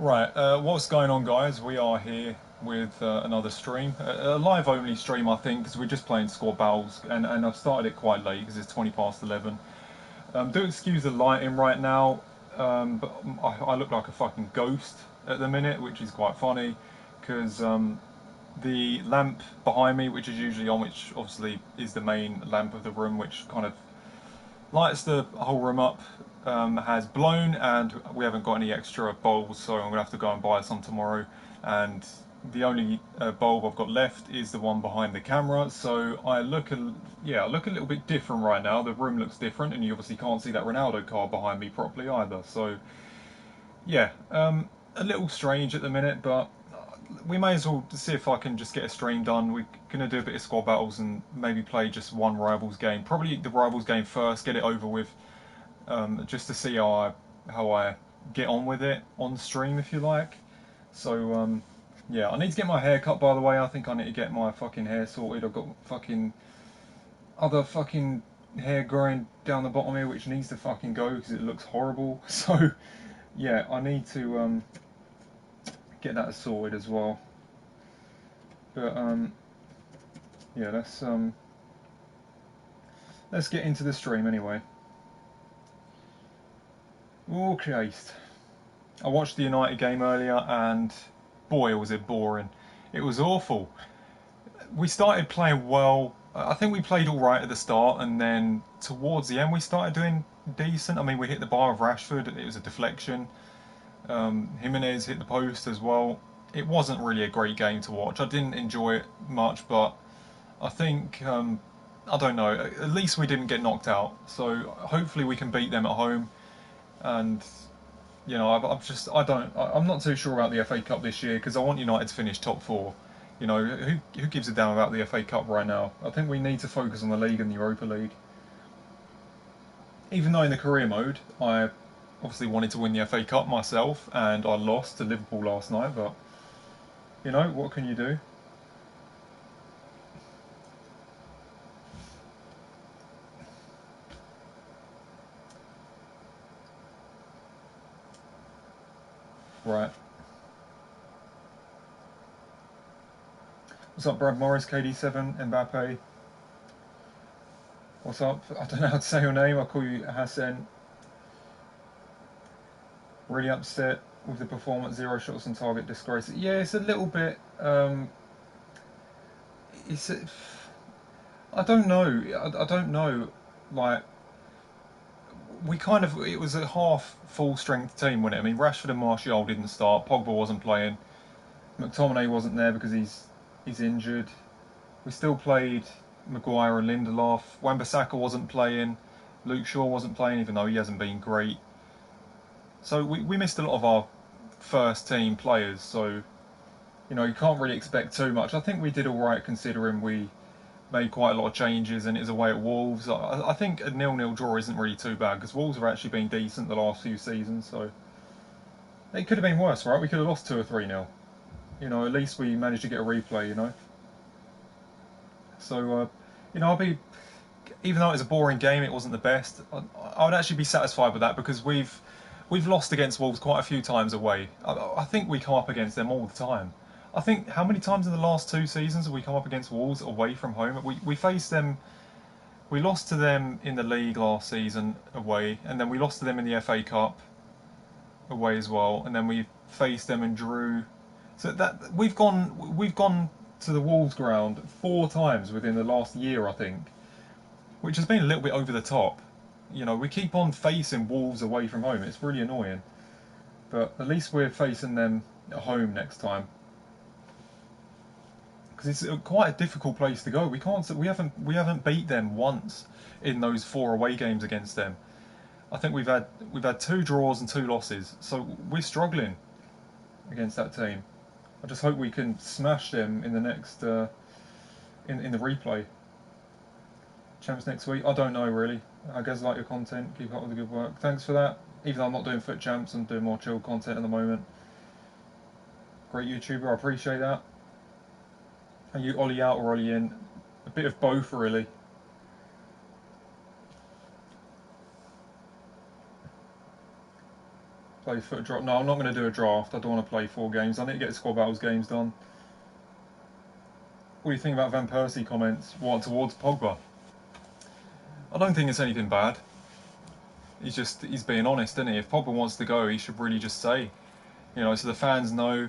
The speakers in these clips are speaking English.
Right, what's going on, guys? We are here with another stream, a live only stream, I think, because we're just playing squad battles, and I've started it quite late because it's 20 past 11. Do excuse the lighting right now, but I look like a fucking ghost at the minute, which is quite funny, because the lamp behind me, which is usually on, which obviously is the main lamp of the room, which kind of lights the whole room up, has blown, and we haven't got any extra bulbs, so I'm gonna have to go and buy some tomorrow. And the only bulb I've got left is the one behind the camera, so I look a little bit different right now. The room looks different, and you obviously can't see that Ronaldo card behind me properly either. So yeah, a little strange at the minute, but we may as well see if I can just get a stream done. We're gonna do a bit of squad battles and maybe play just one rivals game. Probably the rivals game first, get it over with, just to see how I get on with it on stream, if you like. So yeah, I need to get my hair cut. By the way, I think I need to get my fucking hair sorted. I've got fucking other fucking hair growing down the bottom here, which needs to fucking go because it looks horrible. So yeah, I need to get that sorted as well. But yeah, let's get into the stream anyway. Oh Christ! I watched the United game earlier, and boy, was it boring. It was awful. We started playing well. I think we played all right at the start, and then towards the end we started doing decent. I mean, we hit the bar of Rashford. It was a deflection. Jimenez hit the post as well. It wasn't really a great game to watch. I didn't enjoy it much, but I think I don't know. At least we didn't get knocked out. So hopefully we can beat them at home. And you know, I'm not too sure about the FA Cup this year because I want United to finish top four. You know, who gives a damn about the FA Cup right now? I think we need to focus on the league and the Europa League. Even though in the career mode, I obviously wanted to win the FA Cup myself, and I lost to Liverpool last night. But you know, what can you do? Right. What's up, Brad Morris, KD7, Mbappe? What's up? I don't know how to say your name. I'll call you Hassan. Really upset with the performance. 0 shots on target. Disgrace. Yeah, it's a little bit. It's. I don't know. I don't know. Like it was a half full strength team, wasn't it? I mean, Rashford and Martial didn't start. Pogba wasn't playing. McTominay wasn't there because he's injured. We still played Maguire and Lindelof. Wan-Bissaka wasn't playing. Luke Shaw wasn't playing, even though he hasn't been great. So we missed a lot of our first team players. So you know, you can't really expect too much. I think we did all right considering we made quite a lot of changes and it was away at Wolves. I think a 0-0 draw isn't really too bad because Wolves have actually been decent the last few seasons. So it could have been worse, right? We could have lost 2 or 3-0. You know, at least we managed to get a replay. You know, so you know, even though it was a boring game, it wasn't the best. I would actually be satisfied with that because we've lost against Wolves quite a few times away. I think we come up against them all the time. I think how many times in the last 2 seasons have we come up against Wolves away from home? We faced them. We lost to them in the league last season away, and then we lost to them in the FA Cup away as well, and then we faced them and drew. So that we've gone to the Wolves ground 4 times within the last year, I think, which has been a little bit over the top. You know, we keep on facing Wolves away from home. It's really annoying, but at least we're facing them at home next time because it's quite a difficult place to go. We haven't beat them once in those 4 away games against them. I think we've had 2 draws and 2 losses, so we're struggling against that team. I just hope we can smash them in the next in the replay. Champs next week. I don't know really. I guess like your content. Keep up with the good work. Thanks for that. Even though I'm not doing foot champs, I'm doing more chill content at the moment. Great YouTuber. I appreciate that. Are you Ollie out or Ollie in? A bit of both really. Play for a draft. No, I'm not going to do a draft. I don't want to play 4 games. I need to get the squad battles games done. What do you think about Van Persie comments? What, towards Pogba? I don't think it's anything bad. He's being honest, isn't he? If Pogba wants to go, he should really just say, so the fans know,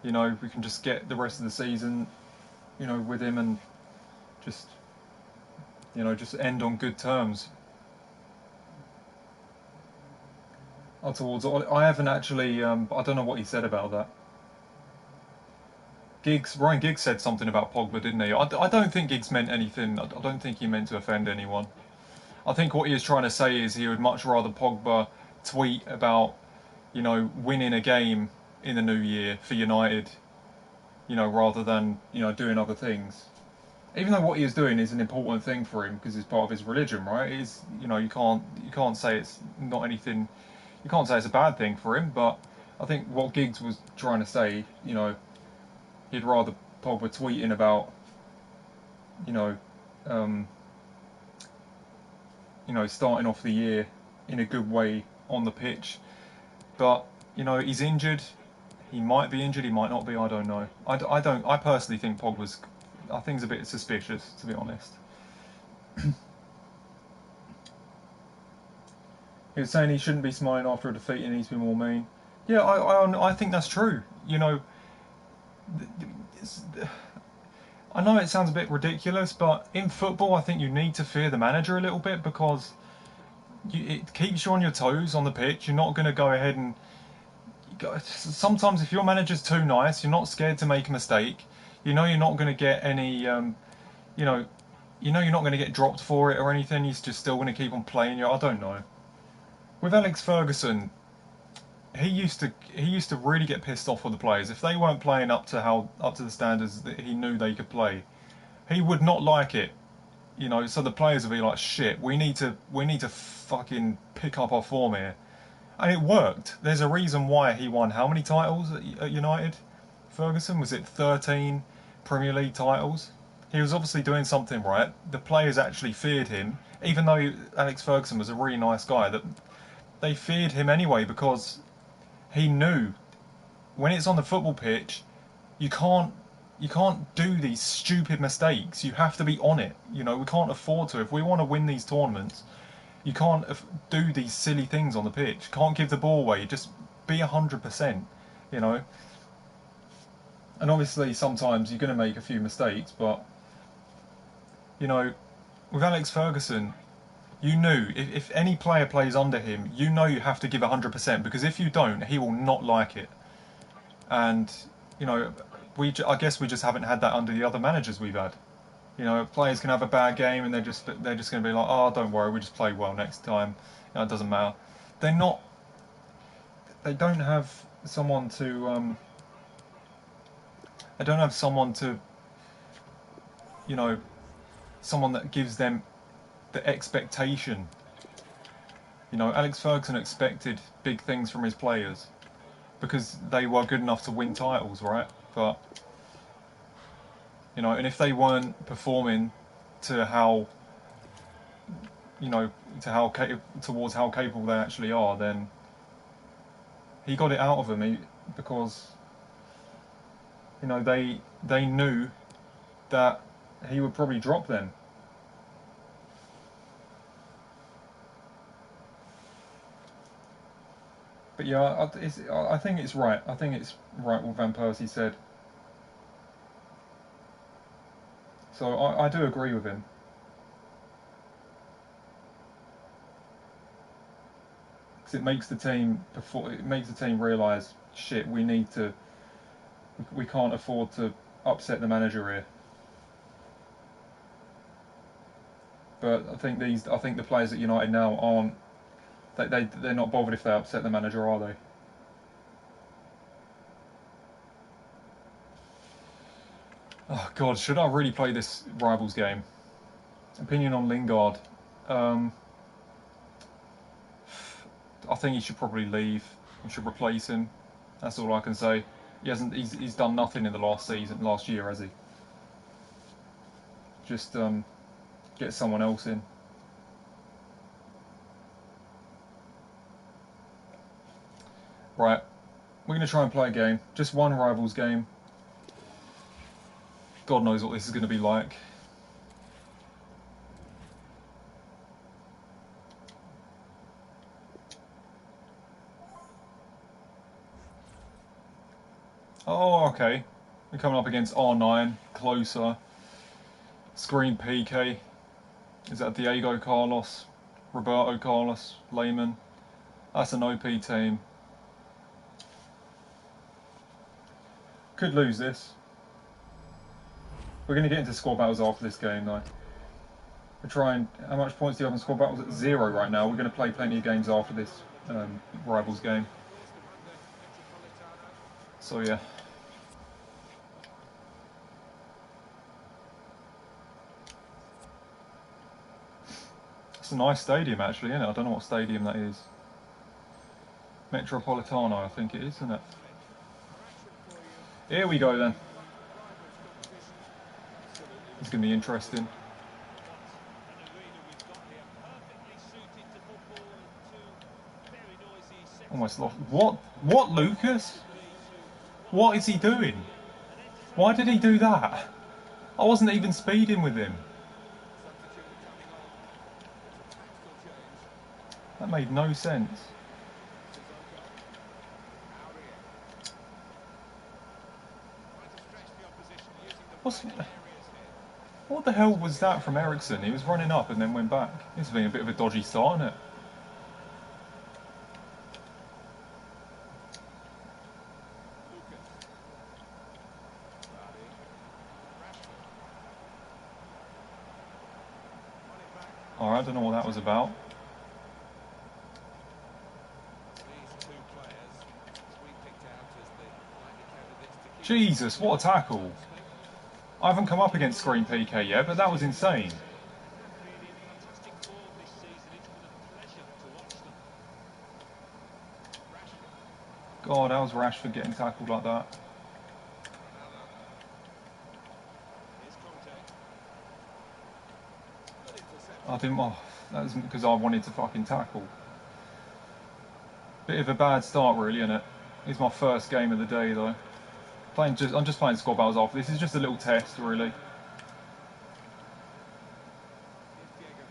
we can just get the rest of the season, with him and just, just end on good terms. I haven't actually, I don't know what he said about that. Ryan Giggs said something about Pogba, didn't he? I don't think Giggs meant anything. I don't think he meant to offend anyone. I think what he was trying to say is he would much rather Pogba tweet about, winning a game in the new year for United, rather than, doing other things. Even though what he is doing is an important thing for him because it's part of his religion, right? It is, you can't say it's not anything. You can't say it's a bad thing for him, but I think what Giggs was trying to say, he'd rather Pogba tweeting about, you know, um, starting off the year in a good way on the pitch. But he's injured. He might be injured. He might not be. I don't know. I don't. I personally think Pogba's. I think it's a bit suspicious, to be honest. He was saying he shouldn't be smiling after a defeat. He needs to be more mean. Yeah, I think that's true. I know it sounds a bit ridiculous, but in football, I think you need to fear the manager a little bit because it keeps you on your toes on the pitch. You're not going to go ahead and. Sometimes, if your manager's too nice, you're not scared to make a mistake. You're not going to get any. You know, you're not going to get dropped for it or anything. He's just still going to keep on playing you. I don't know. With Alex Ferguson, he used to really get pissed off with the players if they weren't playing up to the standards that he knew they could play. He would not like it, So the players would be like, "Shit, we need to fucking pick up our form here," and it worked. There's a reason why he won how many titles at United? Ferguson, was it 13 Premier League titles? He was obviously doing something right. The players actually feared him, even though Alex Ferguson was a really nice guy. That they feared him anyway because he knew when it's on the football pitch, you can't do these stupid mistakes. You have to be on it. We can't afford to. If we want to win these tournaments, you can't do these silly things on the pitch. Can't give the ball away. Just be 100%. You know. And obviously, sometimes you're going to make a few mistakes, but with Alex Ferguson, you knew if any player plays under him, you have to give 100% because if you don't, he will not like it. And I guess we just haven't had that under the other managers we've had. Players can have a bad game and they're just going to be like, oh, don't worry, we just play well next time. It doesn't matter. They're not. They don't have someone to. They don't have someone to. Someone that gives them the expectation. Alex Ferguson expected big things from his players because they were good enough to win titles, right? But and if they weren't performing to how towards how capable they actually are, then he got it out of them because they knew that he would probably drop them. But yeah, I think it's right. I think it's right what Van Persie said. So I do agree with him. Because it makes the team realise, shit, we can't afford to upset the manager here. But I think the players at United now aren't. They're not bothered if they upset the manager, are they? Oh God, should I really play this Rivals game? Opinion on Lingard. I think he should probably leave. We should replace him. That's all I can say. He hasn't. He's done nothing in the last year, has he? Just get someone else in. Right, we're going to try and play a game. Just one Rivals game. God knows what this is going to be like. Oh, okay. We're coming up against R9, closer. Screen PK. Is that Diego Carlos? Roberto Carlos? Lehman? That's an OP team. Could lose this. We're going to get into squad battles after this game, though. We're trying. How much points do you have on squad battles? At 0 right now. We're going to play plenty of games after this Rivals game. So, yeah. It's a nice stadium, actually, isn't it? I don't know what stadium that is. Metropolitano, I think it is, isn't it? Here we go, then. It's going to be interesting. Almost lost. What, Lucas? What is he doing? Why did he do that? I wasn't even speeding with him. That made no sense. What the hell was that from Ericsson? He was running up and then went back. This has been a bit of a dodgy start, isn't it? Alright, I don't know what that was about. Jesus, what a tackle. I haven't come up against Screen PK yet, but that was insane. God, how's Rashford getting tackled like that? I didn't. Oh, that was because I wanted to fucking tackle. Bit of a bad start, really, isn't it? It's my first game of the day, though. I'm just playing squad battles after. This is just a little test, really.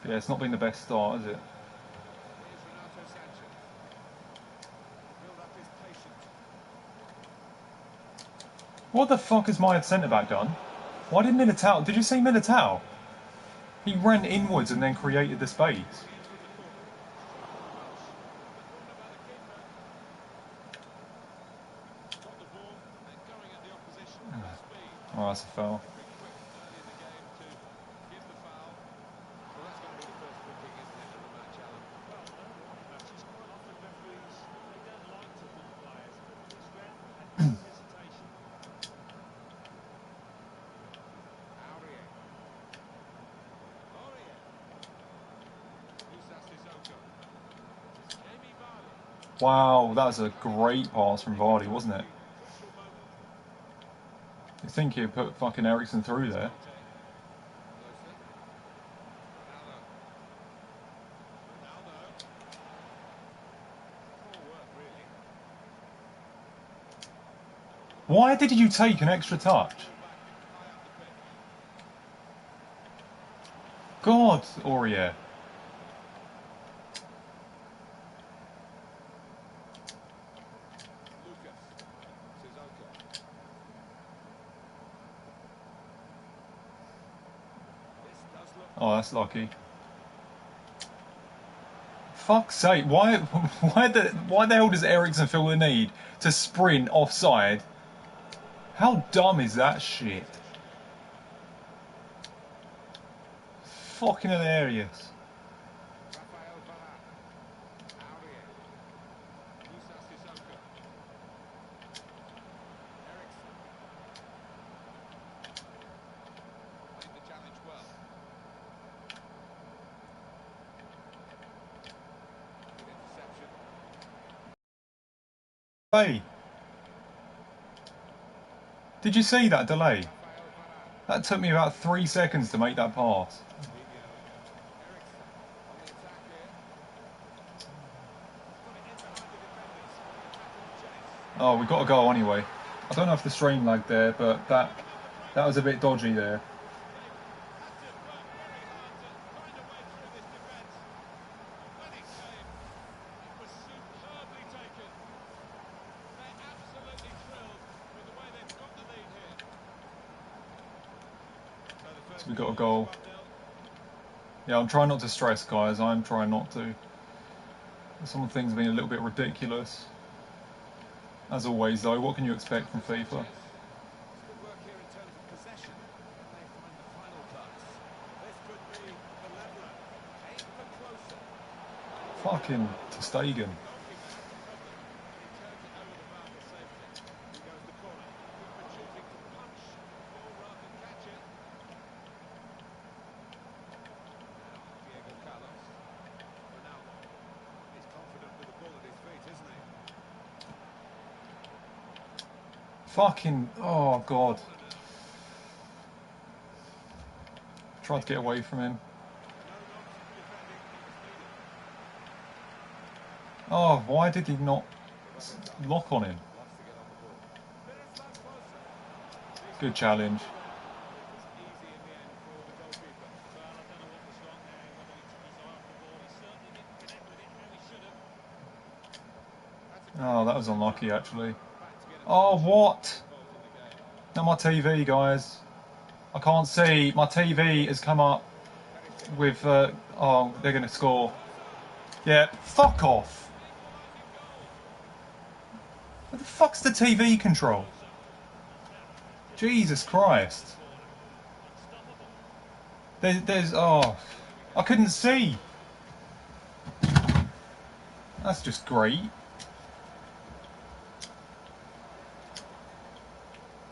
Yeah, it's not been the best start, has it? What the fuck has my centre-back done? Why did Militao... Did you see Militao? He ran inwards and then created the space. Oh, that's a foul. Wow, that was a great pass from Vardy, wasn't it? You think he'd put fucking Ericsson through there? Why did you take an extra touch? God, Aurier. Oh, that's lucky. Fuck's sake! Why the hell does Ericsson feel the need to sprint offside? How dumb is that shit? Fucking hilarious. Hey, did you see that delay? That took me about 3 seconds to make that pass. Oh, we got a goal anyway. I don't know if the stream lagged there, but that was a bit dodgy there. So we got a goal. Yeah, I'm trying not to stress, guys. I'm trying not to. Some things have been a little bit ridiculous. As always, though, what can you expect from FIFA? Fucking Stegen. Fucking, oh god. Tried to get away from him. Oh, why did he not lock on him? Good challenge. Oh, that was unlucky actually. Oh, what? Now my TV, guys. I can't see. My TV has come up with, oh, they're going to score. Yeah, fuck off. What the fuck's the TV control? Jesus Christ. There's, oh, I couldn't see. That's just great.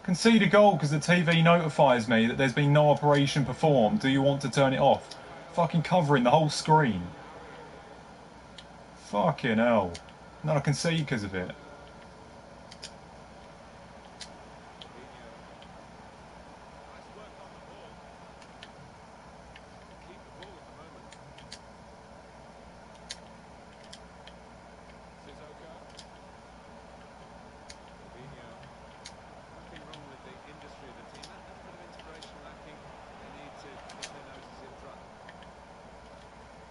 Concede a goal because the TV notifies me that there's been no operation performed. Do you want to turn it off? Fucking covering the whole screen. Fucking hell. No, I concede because of it.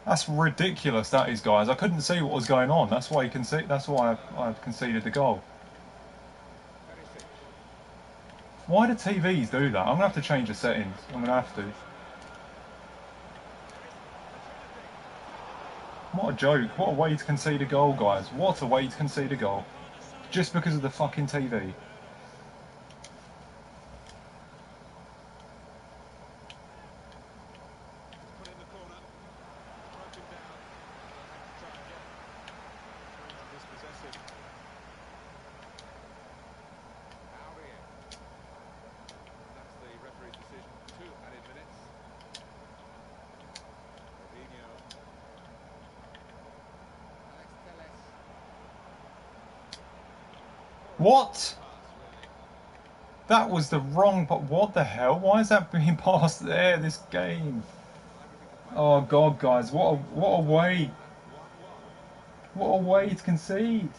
That's ridiculous, that is, guys. I couldn't see what was going on. That's why you can see. That's why I conceded the goal. Why do TVs do that? I'm gonna have to change the settings. I'm gonna have to. What a joke! What a way to concede a goal, guys! What a way to concede a goal, just because of the fucking TV. What? That was the wrong. But what the hell? Why is that being passed there? This game. Oh god, guys! What a way! What a way to concede!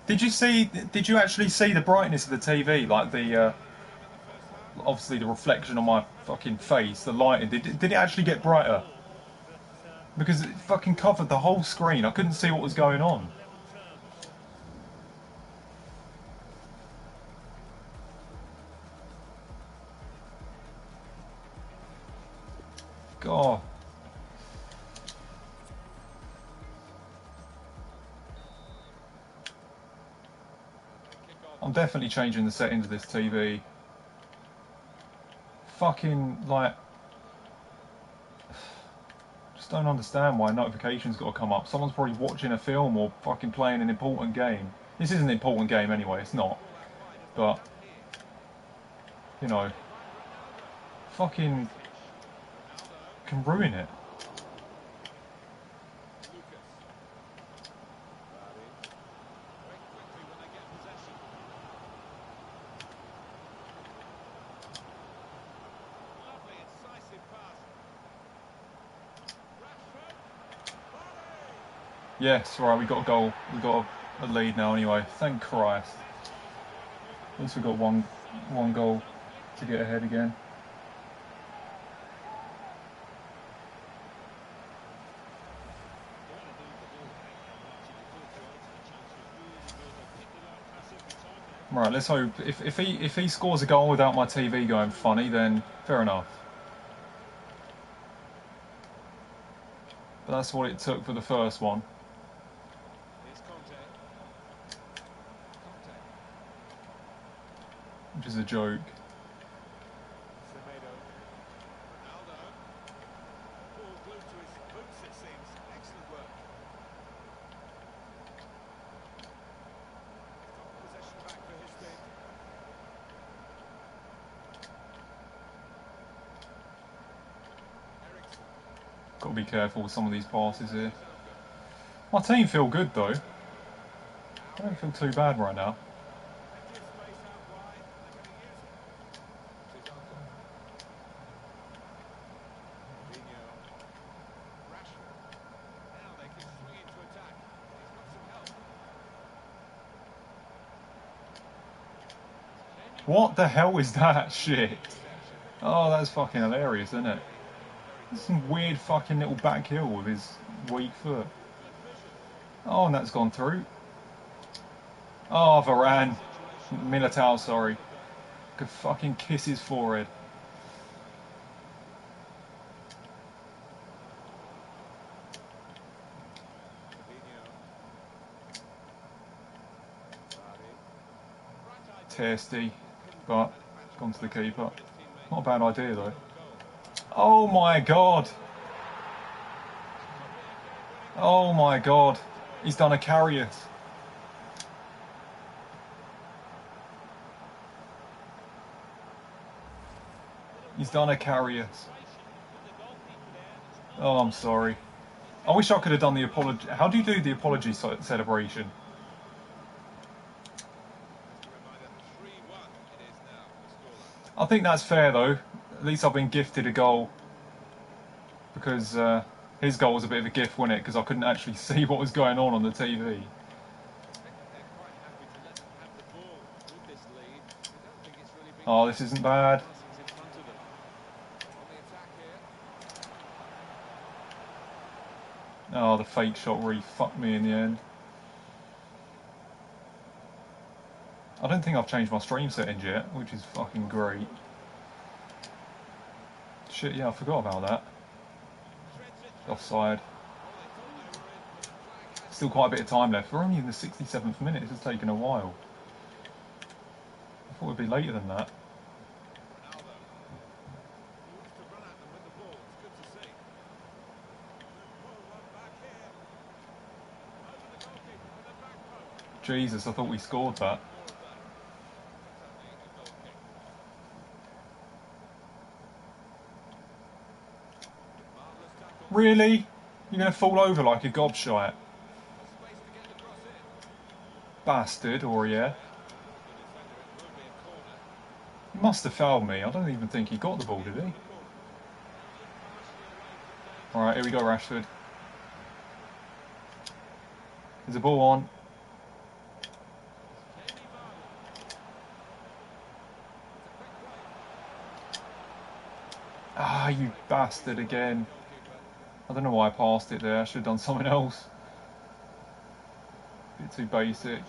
Did you see? Did you actually see the brightness of the TV? Like the obviously the reflection on my fucking face, the lighting. Did it actually get brighter? Because it fucking covered the whole screen. I couldn't see what was going on. God. I'm definitely changing the settings of this TV. Fucking, like... Just don't understand why notifications got to come up. Someone's probably watching a film or fucking playing an important game. This isn't an important game anyway, it's not. But, you know... Fucking... can ruin it. Yes, right, we got a goal. We got a lead now anyway. Thank Christ. At least we've got one goal to get ahead again. Right, let's hope if he scores a goal without my TV going funny, then fair enough. But that's what it took for the first one. Which is a joke. Got to be careful with some of these passes here. My team feel good though. I don't feel too bad right now. What the hell is that shit? Oh, that's fucking hilarious, isn't it? Some weird fucking little back heel with his weak foot. Oh, and that's gone through. Oh, Varane. Militao, sorry. Could fucking kiss his forehead. Tasty, but gone to the keeper. Not a bad idea though. Oh my god! Oh my god! He's done a Carrius. He's done a Carrius. Oh, I'm sorry. I wish I could have done the apology. How do you do the apology celebration? I think that's fair though. At least I've been gifted a goal. Because his goal was a bit of a gift, wasn't it? Because I couldn't actually see what was going on the TV. Oh, this isn't bad. Oh, the fake shot really fucked me in the end. I don't think I've changed my stream settings yet, which is fucking great. Shit, yeah, I forgot about that. Offside. Still quite a bit of time left. We're only in the 67th minute. This has taken a while. I thought it'd be later than that. Jesus, I thought we scored that. Really? You're going to fall over like a gobshite? Bastard, or yeah? He must have fouled me. I don't even think he got the ball, did he? Alright, here we go, Rashford. There's a ball on. Ah, you bastard again. I don't know why I passed it there. I should have done something else. Bit too basic.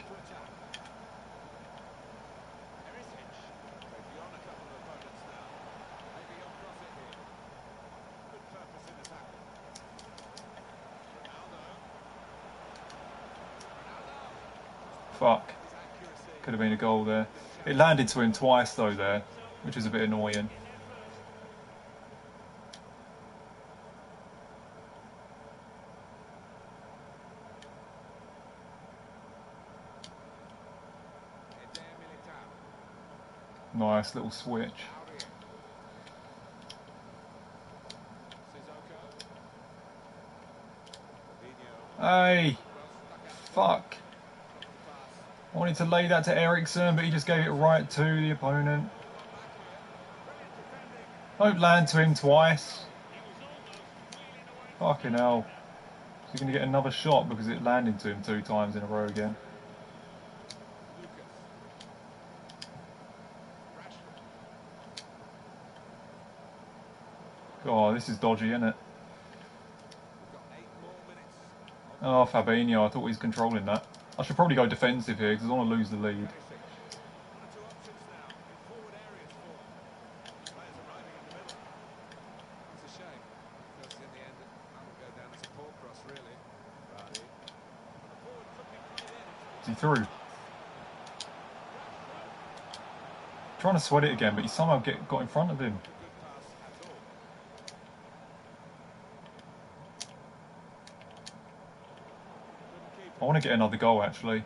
Fuck. Could have been a goal there. It landed to him twice though there, which is a bit annoying. Nice little switch. Hey! Fuck! I wanted to lay that to Ericsson, but he just gave it right to the opponent. Don't land to him twice. Fucking hell. Is he going to get another shot because it landed to him 2 times in a row again? Oh, this is dodgy, isn't it? Oh, Fabinho, I thought he was controlling that. I should probably go defensive here because I don't want to lose the lead. Is he through? Trying to sweat it again, but he somehow got in front of him. I want to get another goal, actually.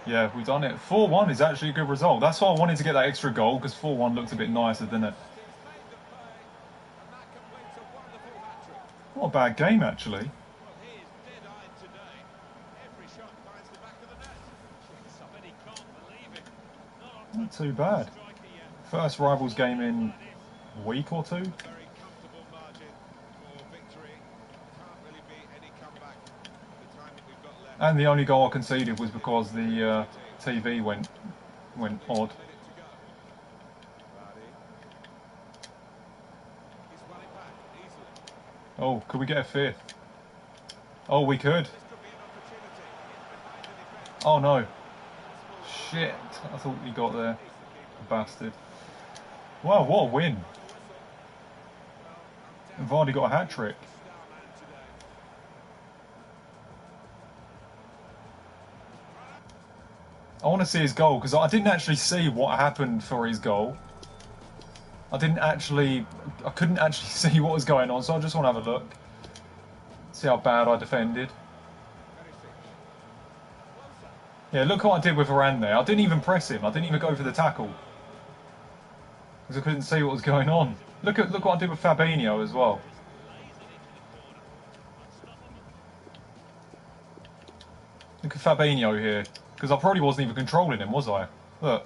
Yeah, we've done it. 4-1 is actually a good result. That's why I wanted to get that extra goal, because 4-1 looks a bit nicer, doesn't it? Not a bad game, actually. Not too bad. First Rivals game in a week or two. And the only goal I conceded was because the TV went odd. Oh, could we get a fifth? Oh, we could. Oh no. Shit. I thought he got there. Bastard. Wow, what a win. And Vardy got a hat-trick. I want to see his goal, because I didn't actually see what happened for his goal. I couldn't actually see what was going on, so I just want to have a look. See how bad I defended. Yeah, look what I did with Varane there. I didn't even press him. I didn't even go for the tackle. Because I couldn't see what was going on. Look what I did with Fabinho as well. Look at Fabinho here. Because I probably wasn't even controlling him, was I? Look.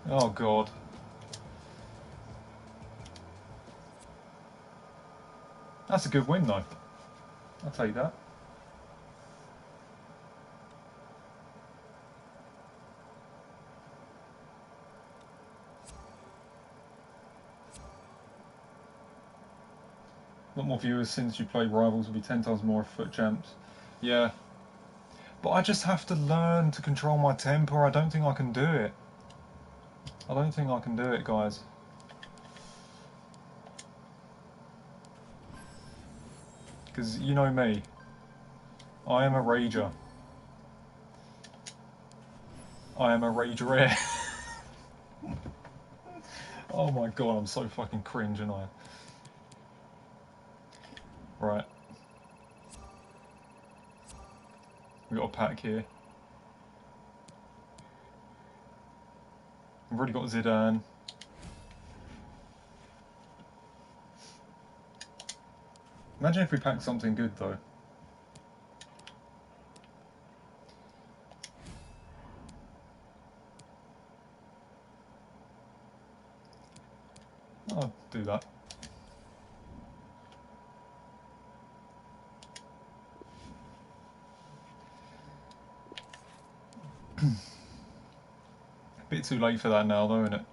Oh, God. That's a good win, though. I'll take that. A lot more viewers since you play Rivals will be 10 times more foot champs. Yeah. But I just have to learn to control my temper. I don't think I can do it. I don't think I can do it, guys. Because you know me. I am a rager. I am a rager. Oh my god, I'm so fucking cringe, aren't I? Right. We got a pack here. We've already got Zidane. Imagine if we packed something good though. I'll do that. Bit too late for that now though, isn't it?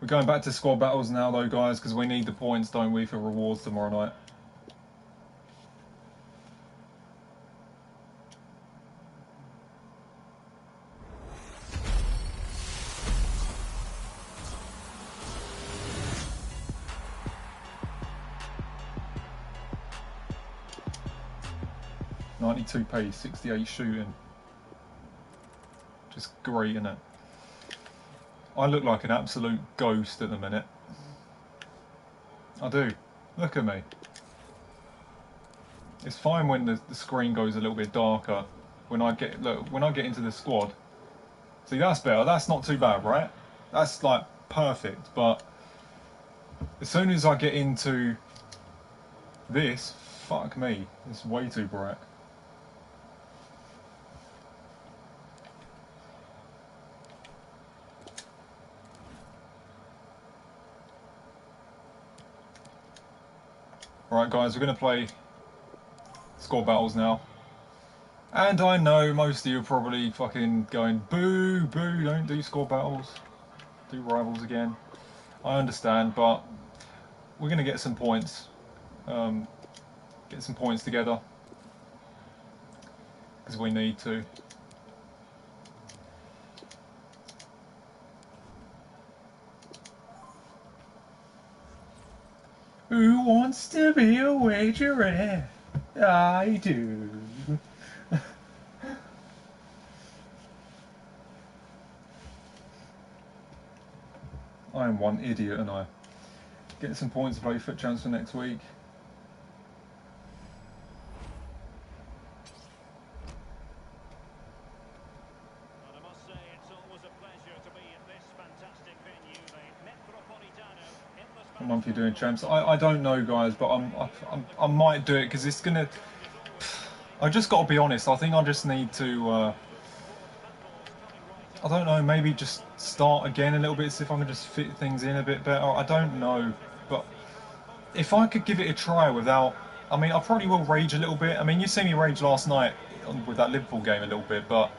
We're going back to squad battles now though, guys, because we need the points, don't we, for rewards tomorrow night. .92 pace, 68 shooting. Just great, innit? I look like an absolute ghost at the minute. I do. Look at me. It's fine when the screen goes a little bit darker. When I get into the squad. See, that's better. That's not too bad, right? That's like perfect. But as soon as I get into this, fuck me, it's way too bright. Right, guys, we're going to play score battles now. And I know most of you are probably fucking going, boo, boo, don't do score battles. Do rivals again. I understand, but we're going to get some points. Get some points together. Because we need to. Who wants to be a wagerer? I do. I am one idiot, and I get some points to play Foot Champs for next week. And I must say, it's always a pleasure to be in this fantastic venue, the Metropolitano in the What month are you Spanish doing, champs? I don't know, guys, but I might do it because it's gonna. I just got to be honest. I think I just need to. I don't know. Maybe just start again a little bit, see if I can just fit things in a bit better. I don't know, but if I could give it a try without. I mean, I probably will rage a little bit. I mean, you see me rage last night with that Liverpool game a little bit, but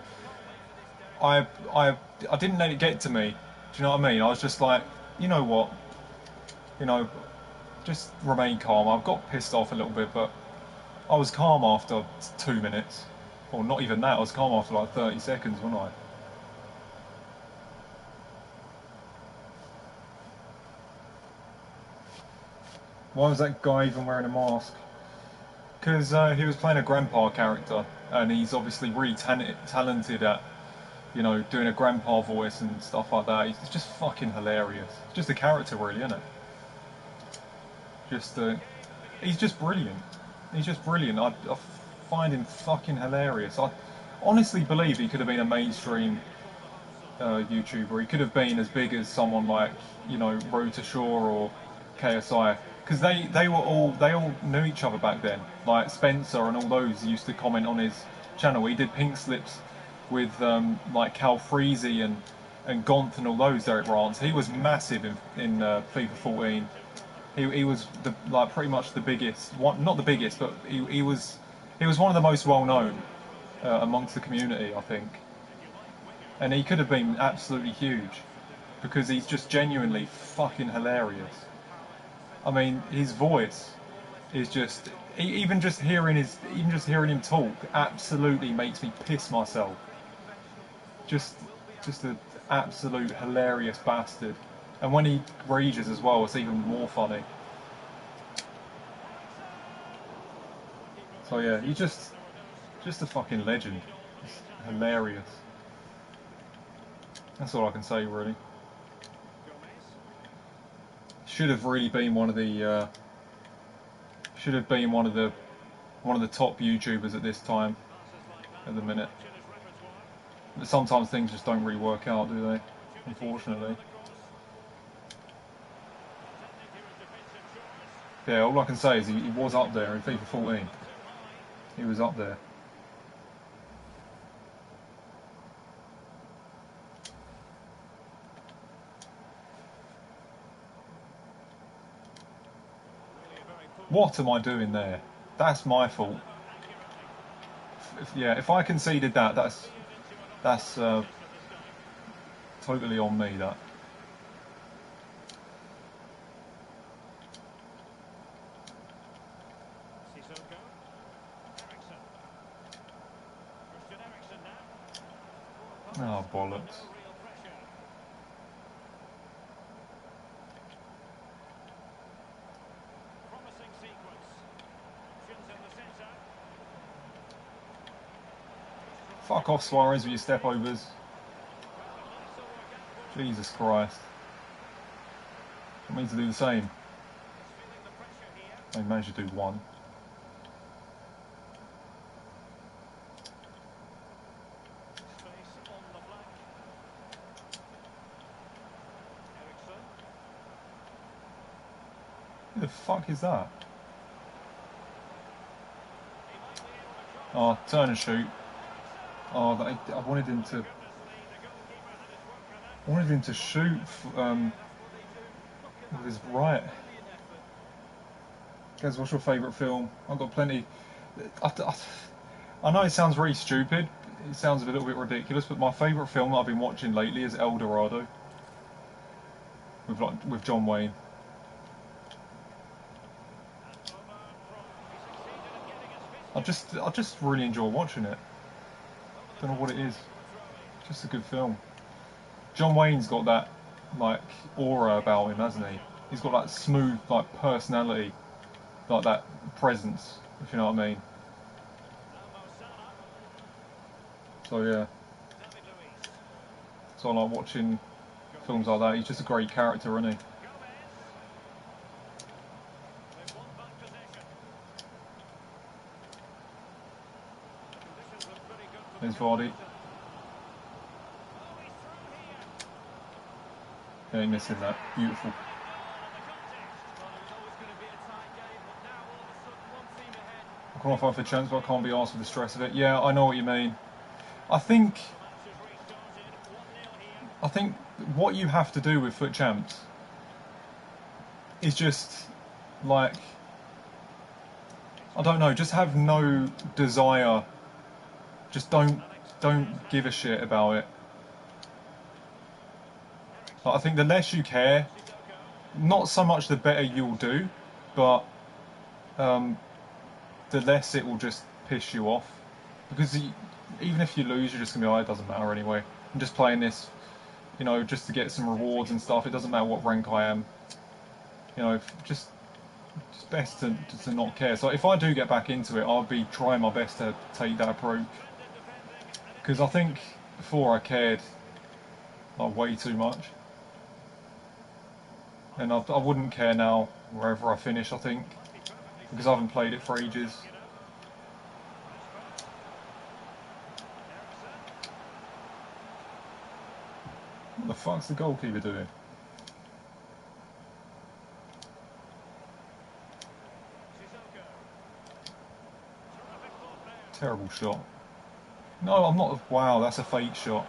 I I I didn't let it get to me. Do you know what I mean? I was just like, you know what, you know, just remain calm. I've got pissed off a little bit, but I was calm after 2 minutes, or not even that. I was calm after like 30 seconds, wasn't I? Why was that guy even wearing a mask? Because he was playing a grandpa character, and he's obviously really talented at, you know, doing a grandpa voice and stuff like that. It's just fucking hilarious. It's just a character, really, isn't it? Just he's just brilliant. He's just brilliant. I find him fucking hilarious. I honestly believe he could have been a mainstream YouTuber. He could have been as big as someone like, you know, Road to Shore or KSI, because they all knew each other back then. Like Spencer and all those used to comment on his channel. He did pink slips with like Cal Freezy and Gonth and all those Derek Rants. He was massive in FIFA 14. He was like pretty much the biggest, one, not the biggest, but he was one of the most well known amongst the community, I think. And he could have been absolutely huge because he's just genuinely fucking hilarious. I mean, his voice is just even just hearing him talk absolutely makes me piss myself. Just just an absolute hilarious bastard. And when he rages as well, it's even more funny. So yeah, he's just a fucking legend. It's hilarious. That's all I can say, really. Should have really been one of the should have been one of the top YouTubers at this time, at the minute. But sometimes things just don't really work out, do they? Unfortunately. Yeah, all I can say is he was up there in FIFA 14. He was up there. What am I doing there? That's my fault. If I conceded that, that's totally on me. That. Oh bollocks. Fuck off, Suarez, with your step overs. Jesus Christ. I need to do the same. I managed to do one. Who the fuck is that? Oh, turn and shoot. Oh, I wanted him to. I wanted him to shoot with his right. Guys, what's your favourite film? I've got plenty. I know it sounds really stupid. It sounds a little bit ridiculous, but my favourite film that I've been watching lately is El Dorado with John Wayne. I just really enjoy watching it. Don't know what it is. Just a good film. John Wayne's got that like aura about him, hasn't he? He's got that smooth like personality, like that presence, if you know what I mean. So yeah, so I like watching films like that. He's just a great character, isn't he? There's Vardy. Yeah, he's missing that. Beautiful. I qualify for chance, but I can't be asked with the stress of it. Yeah, I know what you mean. I think what you have to do with Foot Champs is just like, I don't know, just have no desire. Just don't give a shit about it. Like, I think the less you care, not so much the better you'll do, but the less it will just piss you off. Because even if you lose, you're just gonna be like, it doesn't matter anyway. I'm just playing this, you know, just to get some rewards and stuff. It doesn't matter what rank I am. You know, just it's best to not care. So if I do get back into it, I'll be trying my best to take that approach. Because I think before I cared like way too much, and I wouldn't care now wherever I finish. I think because I haven't played it for ages. What the fuck's the goalkeeper doing? Terrible shot. No, I'm not. Wow, that's a fake shot.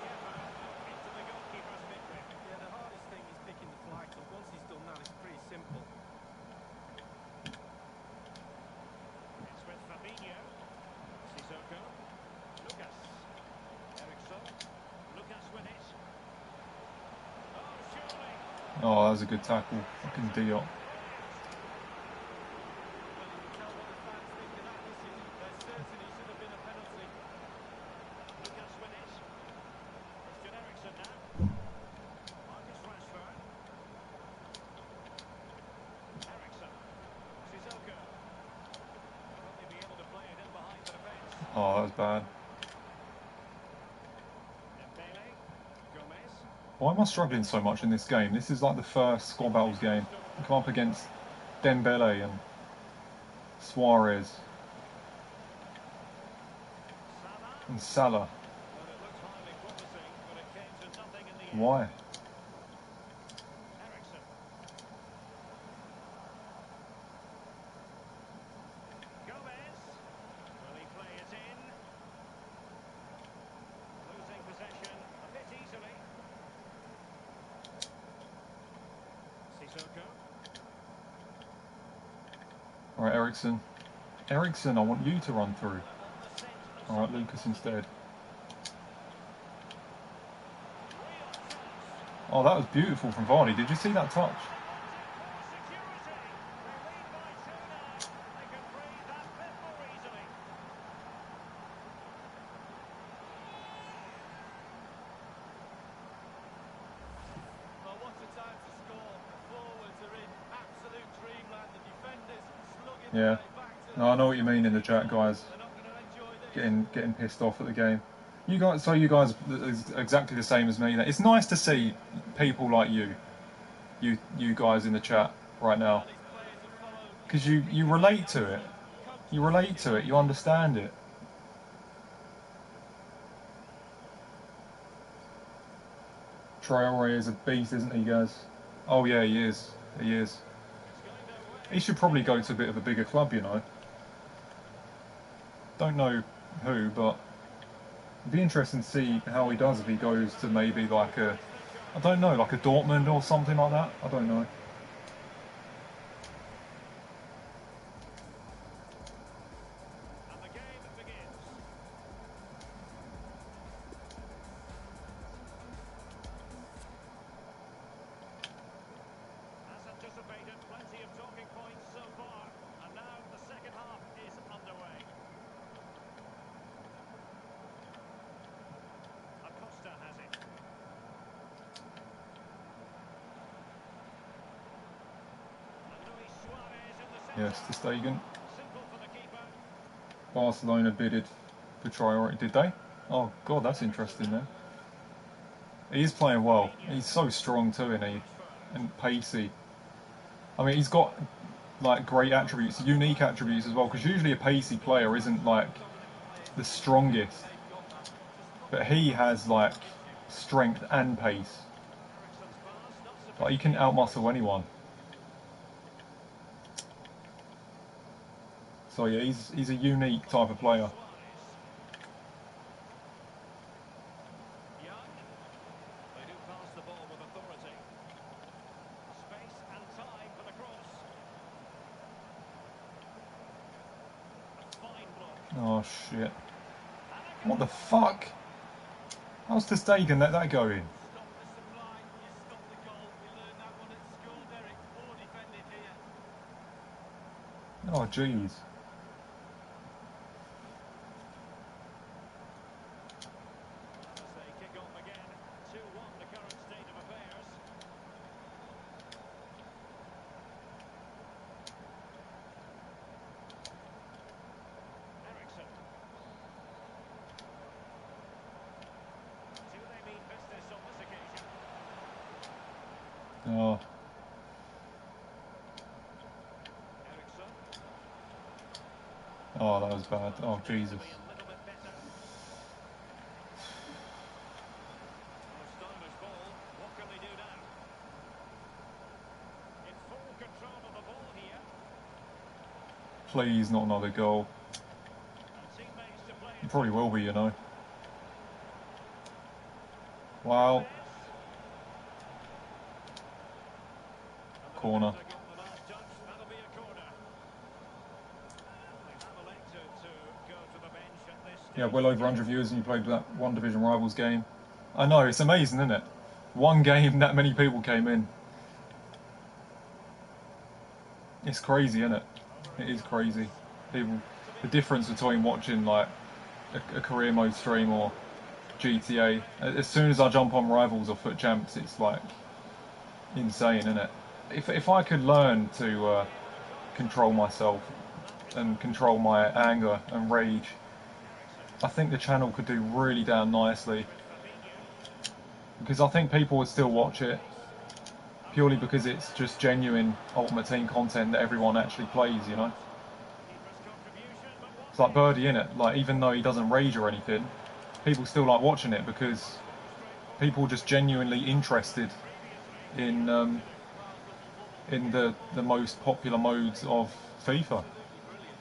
Oh, that was a good tackle. Fucking Diop. Oh, that was bad. Why am I struggling so much in this game? This is like the first squad battles game. I come up against Dembele and Suarez and Salah. Why? Alright, Ericsson. Ericsson, I want you to run through. Alright, Lucas instead. Oh, that was beautiful from Vardy. Did you see that touch? Yeah. No, I know what you mean in the chat, guys. Getting pissed off at the game. You guys are exactly the same as me. It's nice to see people like you guys in the chat right now, because you relate to it. You relate to it. You understand it. Traore is a beast, isn't he, guys? Oh yeah, he is. He is. He should probably go to a bit of a bigger club, you know. Don't know who, but it'd be interesting to see how he does if he goes to maybe like I don't know, like a Dortmund or something like that. I don't know. Yes, Ter Stegen. Simple for the keeper. Barcelona bidded for Traore. Did they? Oh god, that's interesting then. He is playing well. He's so strong too, isn't he? And pacey. I mean, he's got like great attributes, unique attributes as well. Because usually a pacey player isn't like the strongest, but he has like strength and pace. Eriksen's pass, not Like he can sufficient. outmuscle anyone. So yeah, he's a unique type of player. Suarez. Young. They do pass the ball with authority. Space and time for the cross. A fine block. Oh shit! And a What the goal. fuck? How's Ter Stegen let that go in? Stop the supply, you stop the goal. We learned that one at school, Derek. Poor defending here. Oh jeez. As they kick off again, 2-1 the current state of affairs. Eriksen. Do they mean business on this occasion? Oh, Eriksen. oh, that was bad. Oh Just needs to Jesus. be a little bit better. Well, a stylish ball. What can they do now? In full control of the ball here. Please, not another goal. And teammates to play It it probably through. will be, you know. Wow. Gomez. And the Corner. defender got the last touch. That'll be a corner. Well, they have elected to go to the bench at this stage. Yeah, well over 100 viewers, and you played that one Division Rivals game. I know, it's amazing, isn't it? One game, that many people came in. It's crazy, isn't it? Over It it is comes. crazy. People, To be the difference between watching like a career mode stream or GTA. As soon as I jump on Rivals or Foot Champs, it's like insane, isn't it? If I could learn to control myself and control my anger and rage, Eriksen I think the channel could do really damn nicely. with Fabinho. Because I think people would still watch it Cross. purely Outside the because it's box. just genuine Ultimate Team content that everyone actually plays, you know? Keeper's contribution, but what It's like next? Birdie, innit? Like, even though he doesn't rage or anything, people still like watching it because So straightforward people are just genuinely interested previously. in the most popular modes of FIFA. Absolutely brilliant.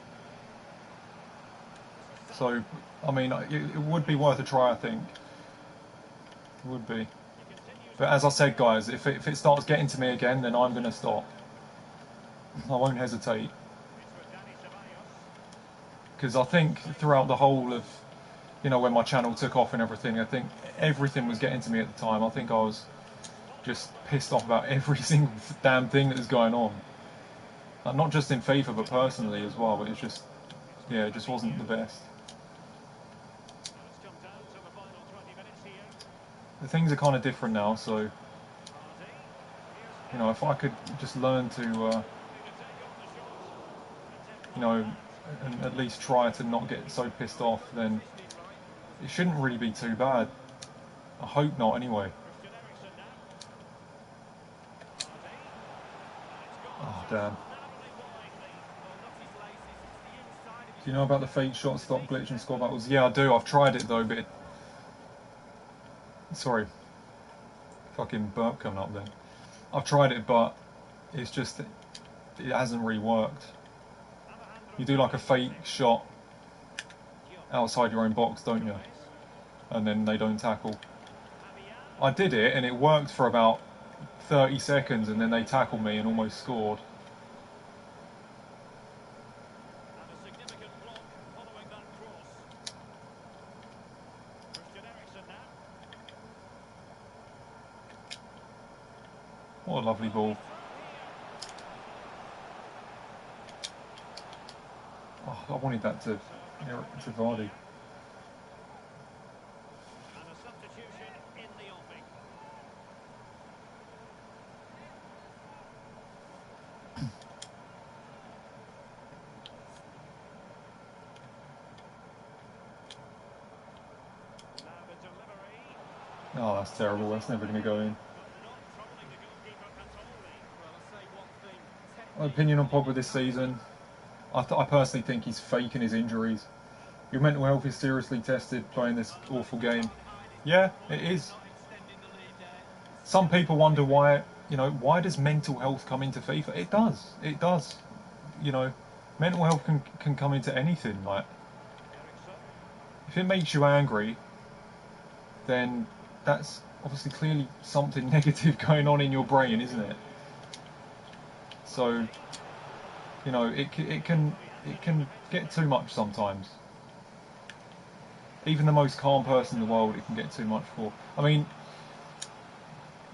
So, I mean, it would be worth a try, I think. It would be. He continues But to as I push said, forward. guys, if it starts getting to me again, then I'm going to stop. I won't hesitate. It's with Dani Ceballos. Because I think throughout the whole of, you know, when my channel took off and everything, I think everything was getting to me at the time. I think I was just pissed off about every single damn thing that was going on. Like, not just in FIFA, but personally as well. But it's just, It's with yeah, it just wasn't Fabinho. the best. And it's come down to the final 20 minutes here. The things are kind of different now, so, Vardy. you Here's know, if I Eriksen. could just learn to, Looking to take on the shot. Attempt you like know, that. and at least try to not get so pissed off, then it shouldn't really be too bad. I hope not, anyway. Christian Eriksen now. Vardy. And it's gone Oh, just damn. narrowly wide, Lee. Well, not his laces, it's the inside of his Do you know foot. about the fake shot It stop makes glitch in score sense. battles? Yeah, I do. I've tried it though, but sorry, fucking burp coming up then. I've tried it, but it's just it hasn't really worked. Alejandro You do like a fake Balde. shot Diop. outside your own box, don't you? Gomez. And then they don't tackle. Fabian. I did it, and it worked for about 30 seconds, and then they tackled me and almost scored. And a significant block following that cross. Christian Eriksen now. What a lovely Could be ball. through here. Oh, I wanted that to, So from the corner, Vardy. Willian. And a substitution in the offing. Oh, that's terrible. That's never going to go in. but not troubling the goalkeeper at all, Lee. Well, I say one thing. My Technique opinion on and Pogba this season, I personally think he's faking his injuries. Your mental health is seriously tested playing this awful game. Yeah, it is. not extending the lead there. Some Still people wonder why, why does mental health come into FIFA? It does. It does. You know, mental health can come into anything. Like, Ericsson. if it makes you angry, then that's obviously clearly something negative going on in your brain, isn't it? So, it can get too much sometimes. Even the most calm person in the world, it can get too much for. I mean,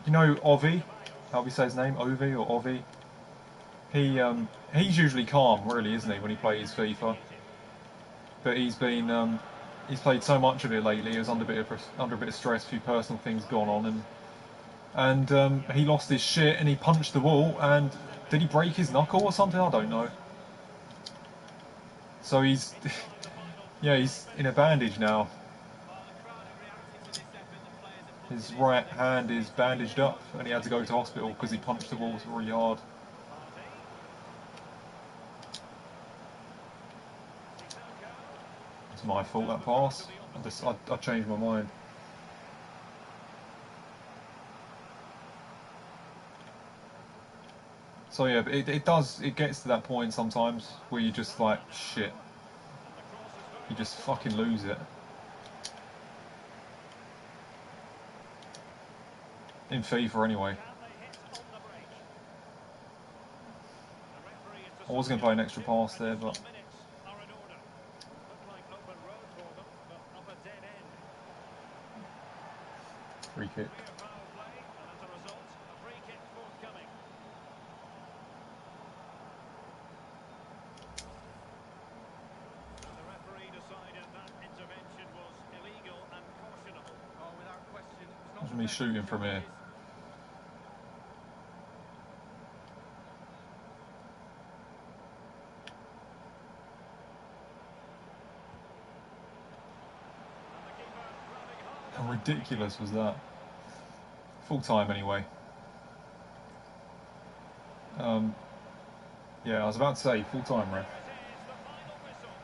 Ovi, how do we say his name? Ovi or Ovi? He's usually calm, really, isn't he, when he plays FIFA? But he's played so much of it lately. He was under a bit of stress, a few personal things gone on, and he lost his shit and he punched the wall. And did he break his knuckle or something? I don't know. So he's yeah, he's in a bandage now. well, the crowd have reacted to this effort the players have put His in. right They've hand shown is their bandaged commitment. up, and he had to go to hospital because he punched the walls really hard. Partey. Sissoko. It's my fault, Down that the throat pass. of the I just opposition. I changed my mind. So yeah, but it gets to that point sometimes where you just like shit, And the cross is you hooked. just fucking lose it. In FIFA anyway. Can they hit on the break? The referee is to I was going to suspend play an extra play. pass there, Additional but minutes are in order. Looked like open road for them, but up a dead end. free kick. Clear foul play, and as a result, a free kick forthcoming. And the referee decided that intervention was illegal and cautionable. Oh, without question, it was not Imagine the me best of shooting from here. challenges. And the keeper grabbing hold How of that free kick. ridiculous was that? Full time anyway. Um, yeah, I was about to say full time, There ref. it is, the final whistle.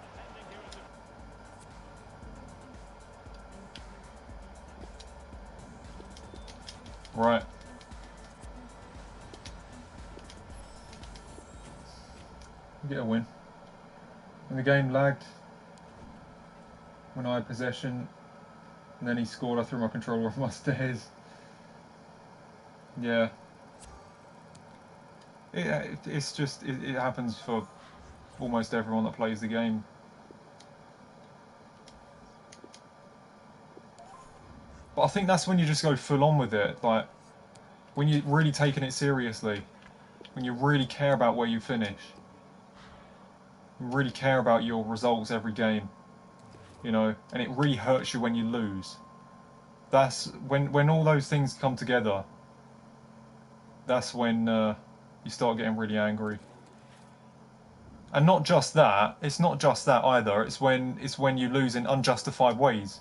Attempting here at the... Right. Get a win. And the game lagged when I had possession, and then he scored. I threw my controller off my stairs. Yeah. It's just it happens for almost everyone that plays the game. But I think that's when you just go full on with it, like when you're really taking it seriously, when you really care about where you finish, you really care about your results every game, and it really hurts you when you lose. That's when all those things come together. That's when you start getting really angry. And not just that. It's not just that either. It's when you lose in unjustified ways.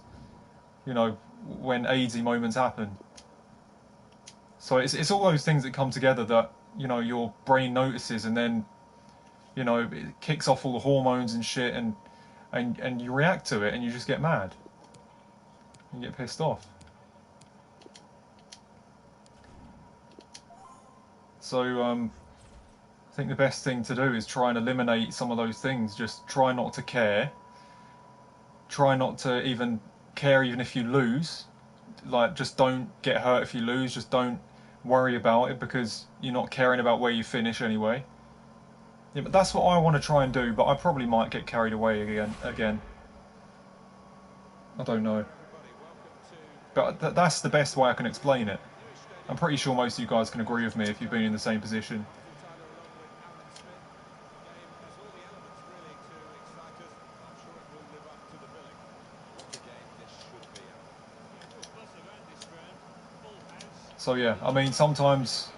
When AIDSy moments happen. So it's all those things that come together that your brain notices, and then it kicks off all the hormones and shit, and you react to it, and you just get mad. You get pissed off. So I think the best thing to do is try and eliminate some of those things. Just try not to care. Try not to even care even if you lose. Like, just don't get hurt if you lose. Just don't worry about it because you're not caring about where you finish anyway. Yeah, but that's what I want to try and do, but I probably might get carried away again. I don't know. But that's the best way I can explain it. I'm pretty sure most of you guys can agree with me if you've been in the same position. Usual plus of this round. Full house. So yeah, I mean, sometimes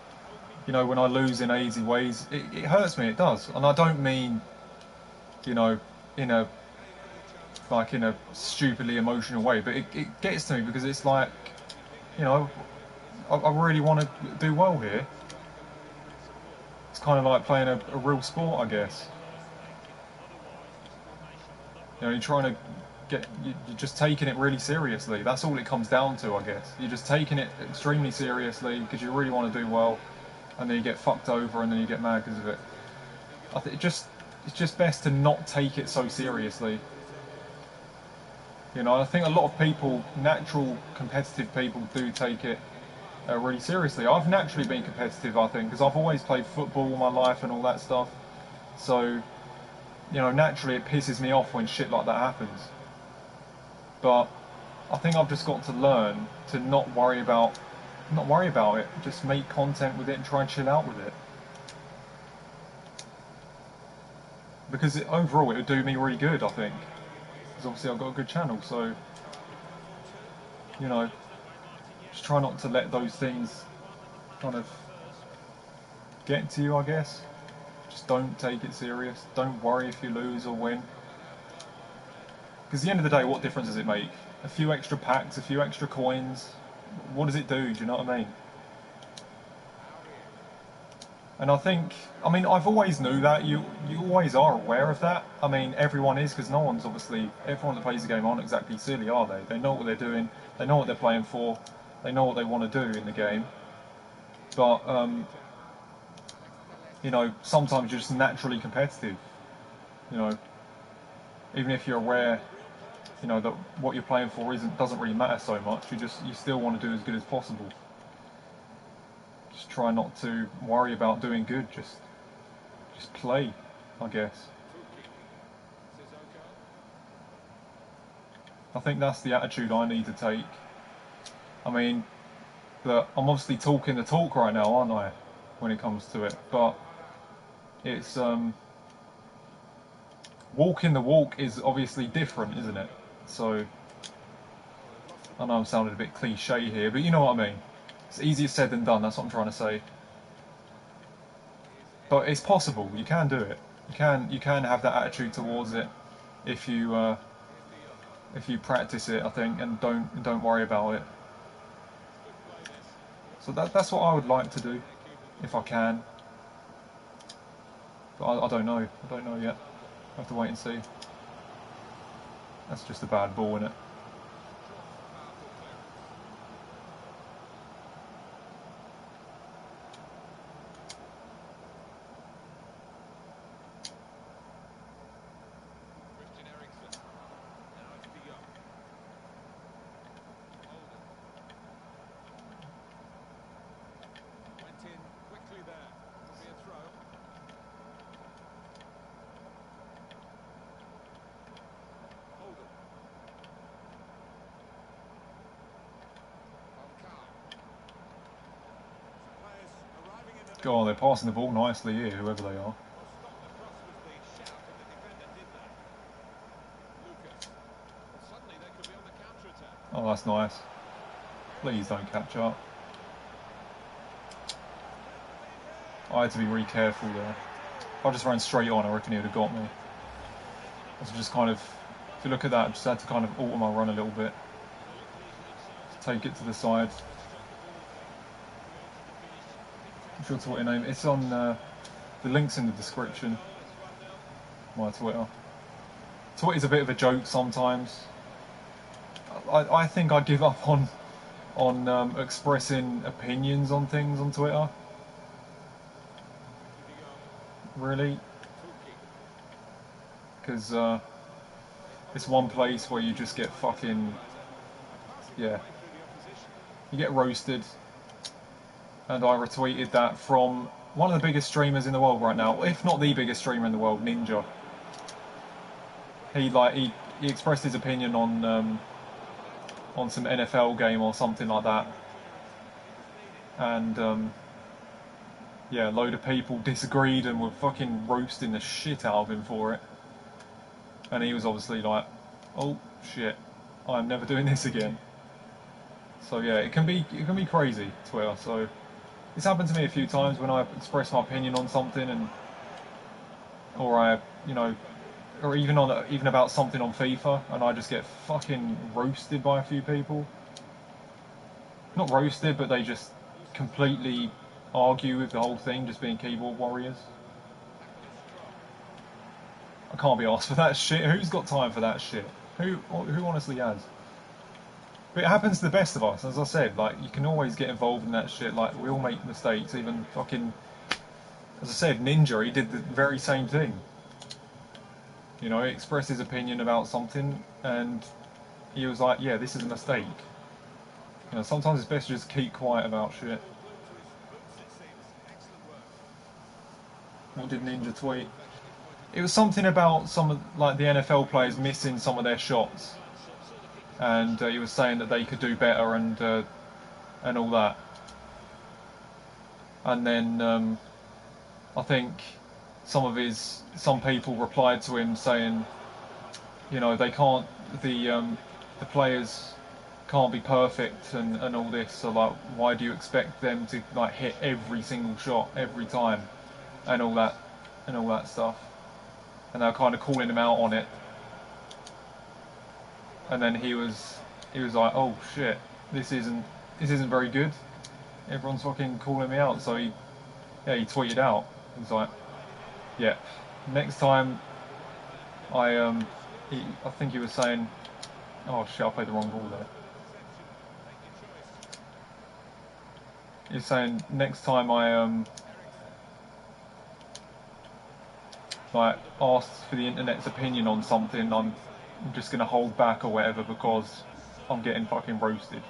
you know, when I lose in easy ways, it hurts me. It does, and I don't mean, you know, in a like in a stupidly emotional way, but it gets to me because it's like, you know, I really want to do well here. It's kind of like playing a real sport, I guess. You know, you're trying to you're just taking it really seriously. That's all it comes down to, I guess. You're just taking it extremely seriously because you really want to do well, and then you get fucked over, and then you get mad because of it. I think it's just best to not take it so seriously. You know, I think a lot of people, natural competitive people, do take it really seriously. I've naturally been competitive, I think, because I've always played football all my life and all that stuff. So, you know, naturally it pisses me off when shit like that happens. But I think I've just got to learn to not worry about it. Just make content with it and try and chill out with it. Because overall it would do me really good, I think. Because obviously I've got a good channel, so, you know, just try not to let those things kind of get to you, I guess. Just don't take it serious. Don't worry if you lose or win. Because at the end of the day, what difference does it make? A few extra packs, a few extra coins. What does it do? Do you know what I mean? And I mean, I've always knew that. You always are aware of that. I mean, everyone is, because no one's obviously, everyone that plays the game aren't exactly silly, are they? They know what they're doing. They know what they're playing for. They know what they want to do in the game. But you know, sometimes you're just naturally competitive. You know, even if you're aware, you know, that what you're playing for doesn't really matter so much. You still want to do as good as possible. Just try not to worry about doing good. Just play, I guess. I think that's the attitude I need to take. I mean, that I'm obviously talking the talk right now, aren't I, when it comes to it? But it's walking the walk is obviously different, isn't it? So I know I'm sounding a bit cliche here, but you know what I mean. It's easier said than done. That's what I'm trying to say. But it's possible. You can do it. You can have that attitude towards it if you practice it, I think, and don't worry about it. So that's what I would like to do, if I can. But I don't know. I don't know yet. I have to wait and see. That's just a bad ball, innit? Go on, they're passing the ball nicely here, whoever they are. Oh, that's nice. Please don't catch up. I had to be really careful there. If I just ran straight on, I reckon he would have got me. So just kind of, if you look at that, I just had to kind of alter my run a little bit. Just take it to the side. I'm sure Twitter name. It's on the link's in the description. My Twitter. Twitter's a bit of a joke sometimes. I think I give up on expressing opinions on things on Twitter. Really, because it's one place where you just get fucking, yeah, you get roasted. And I retweeted that from one of the biggest streamers in the world right now, if not the biggest streamer in the world, Ninja. He expressed his opinion on some NFL game or something like that, and yeah, a load of people disagreed and were fucking roasting the shit out of him for it. And he was obviously like, "Oh shit, I'm never doing this again." So yeah, it can be crazy, Twitter. So It's happened to me a few times when I express my opinion on something, or I, you know, or even about something on FIFA, and I just get fucking roasted by a few people. Not roasted, but they just completely argue with the whole thing, just being keyboard warriors. I can't be asked for that shit. Who's got time for that shit? Who honestly has? But it happens to the best of us, as I said. Like, you can always get involved in that shit. Like, we all make mistakes. Even fucking, as I said, Ninja, he did the very same thing. You know, he expressed his opinion about something, and he was like, "Yeah, this is a mistake." You know, sometimes it's best to just keep quiet about shit. What did Ninja tweet? It was something about some of, like, the NFL players missing some of their shots, and he was saying that they could do better and all that. And then I think some people replied to him saying, you know, they can't the players can't be perfect and all this. So, like, why do you expect them to, like, hit every single shot every time and all that stuff? And they're kind of calling him out on it. And then he was like, oh shit, this isn't very good. Everyone's fucking calling me out. So he tweeted out. He's like, yeah, next time I think he was saying, oh shit, I played the wrong ball there. He's saying next time I like asked for the internet's opinion on something, I'm just gonna hold back or whatever because I'm getting fucking roasted.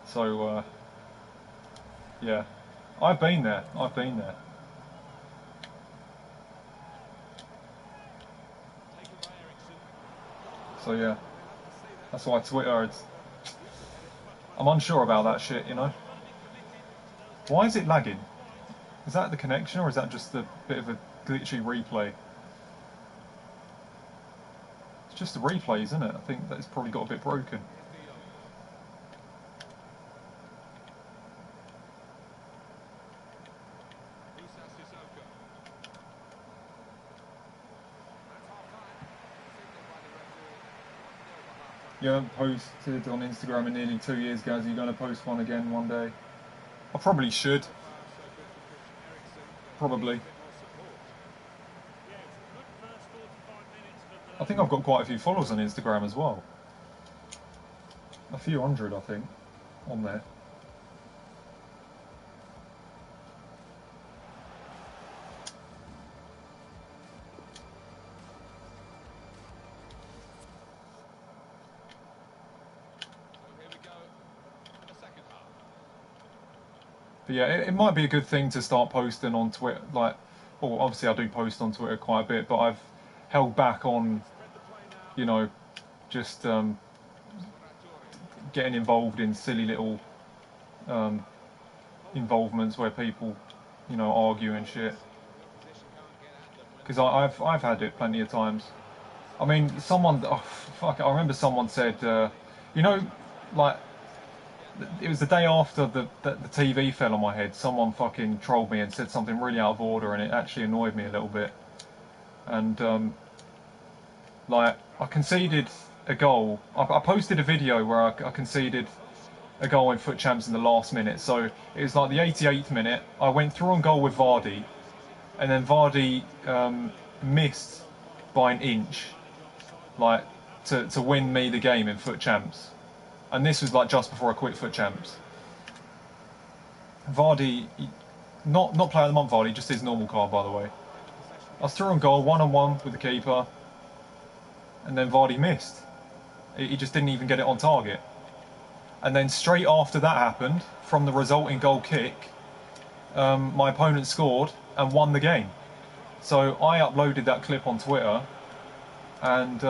So yeah, I've been there. I've been there. So yeah, that's why Twitter. I'm unsure about that shit. You know, why is it lagging? Is that the connection or is that just a bit of a glitchy replay? It's just the replays, isn't it? I think that's probably got a bit broken. You haven't posted on Instagram in nearly 2 years, guys. Are you going to post one again one day? I probably should. Probably. I think I've got quite a few followers on Instagram as well. A few hundred, I think, on there. But yeah, it might be a good thing to start posting on Twitter. Like, well, obviously I do post on Twitter quite a bit, but I've held back on, you know, just getting involved in silly little involvements where people, you know, argue and shit. Because I've had it plenty of times. I mean, oh fuck it, I remember someone said, you know, like, it was the day after the TV fell on my head. Someone fucking trolled me and said something really out of order, and it actually annoyed me a little bit. And like, I conceded a goal. I posted a video where I conceded a goal in Foot Champs in the last minute. So it was like the 88th minute. I went through on goal with Vardy, and then Vardy missed by an inch, like, to win me the game in Foot Champs. And this was like just before I quit Foot Champs. Vardy, not player of the month Vardy, just his normal card, by the way. I was through on goal, one-on-one with the keeper, and then Vardy missed. He just didn't even get it on target. And then straight after that happened, from the resulting goal kick, my opponent scored and won the game. So I uploaded that clip on Twitter, and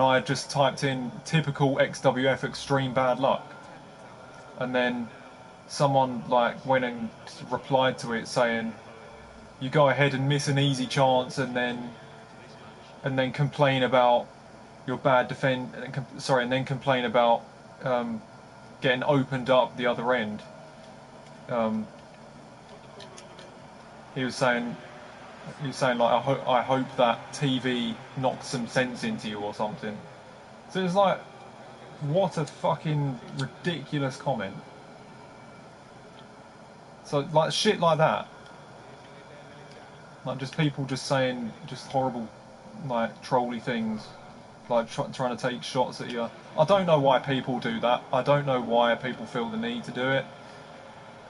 I just typed in typical XWF extreme bad luck, and then someone, like, went and replied to it saying, you go ahead and miss an easy chance and then complain about your bad defend, and then complain about getting opened up the other end. Um, he was saying like I hope that TV knocks some sense into you or something. So it's like, what a fucking ridiculous comment. So like shit like that, like just people just saying just horrible, like trolly things, like trying to take shots at you. I don't know why people do that. I don't know why people feel the need to do it.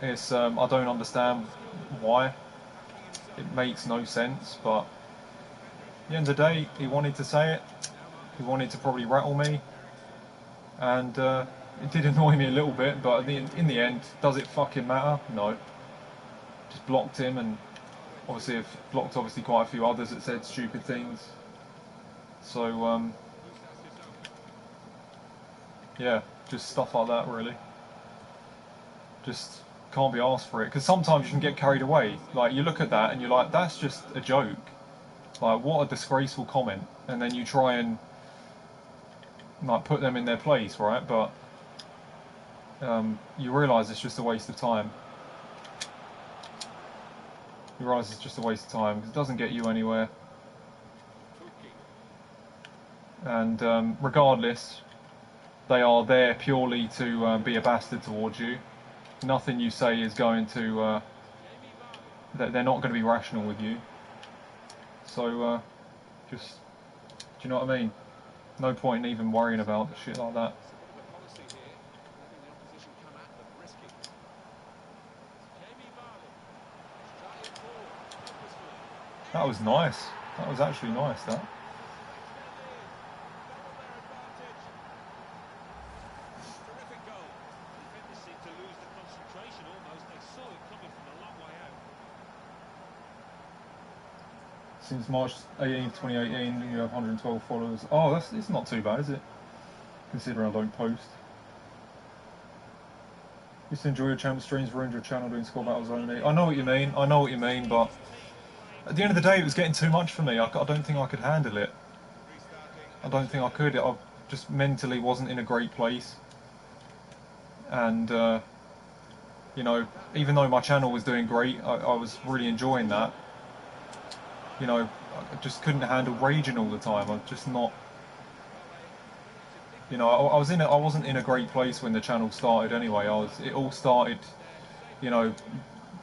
It's I don't understand why. It makes no sense. But at the end of the day, he wanted to say it. He wanted to probably rattle me, and it did annoy me a little bit. But in the end, does it fucking matter? No. Just blocked him, and obviously have blocked obviously quite a few others that said stupid things. So yeah, just stuff like that really. Just can't be asked for it, because sometimes you can get carried away. Like you look at that and you're like, that's just a joke. Like what a disgraceful comment, and then you try and like put them in their place, right? But you realise it's just a waste of time. You realise it's just a waste of time because it doesn't get you anywhere. And regardless, they are there purely to be a bastard towards you. Nothing you say is going to. They're not going to be rational with you. So just, do you know what I mean? No point in even worrying about shit like that. That was nice. That was actually nice, that. Terrific goal. Defenders seem to lose the concentration almost. They saw it coming from a long way out. Since March 18th, 2018, you have 112 followers. Oh, it's not too bad, is it? Considering I don't post. Used to enjoy your channel streams, ruined your channel doing score battles only. I know what you mean, but at the end of the day, it was getting too much for me. I don't think I could handle it. I don't think I could. I just mentally wasn't in a great place. And, you know, even though my channel was doing great, I was really enjoying that. You know, I just couldn't handle raging all the time. I'm just not. You know, I wasn't in a great place when the channel started anyway. It all started, you know,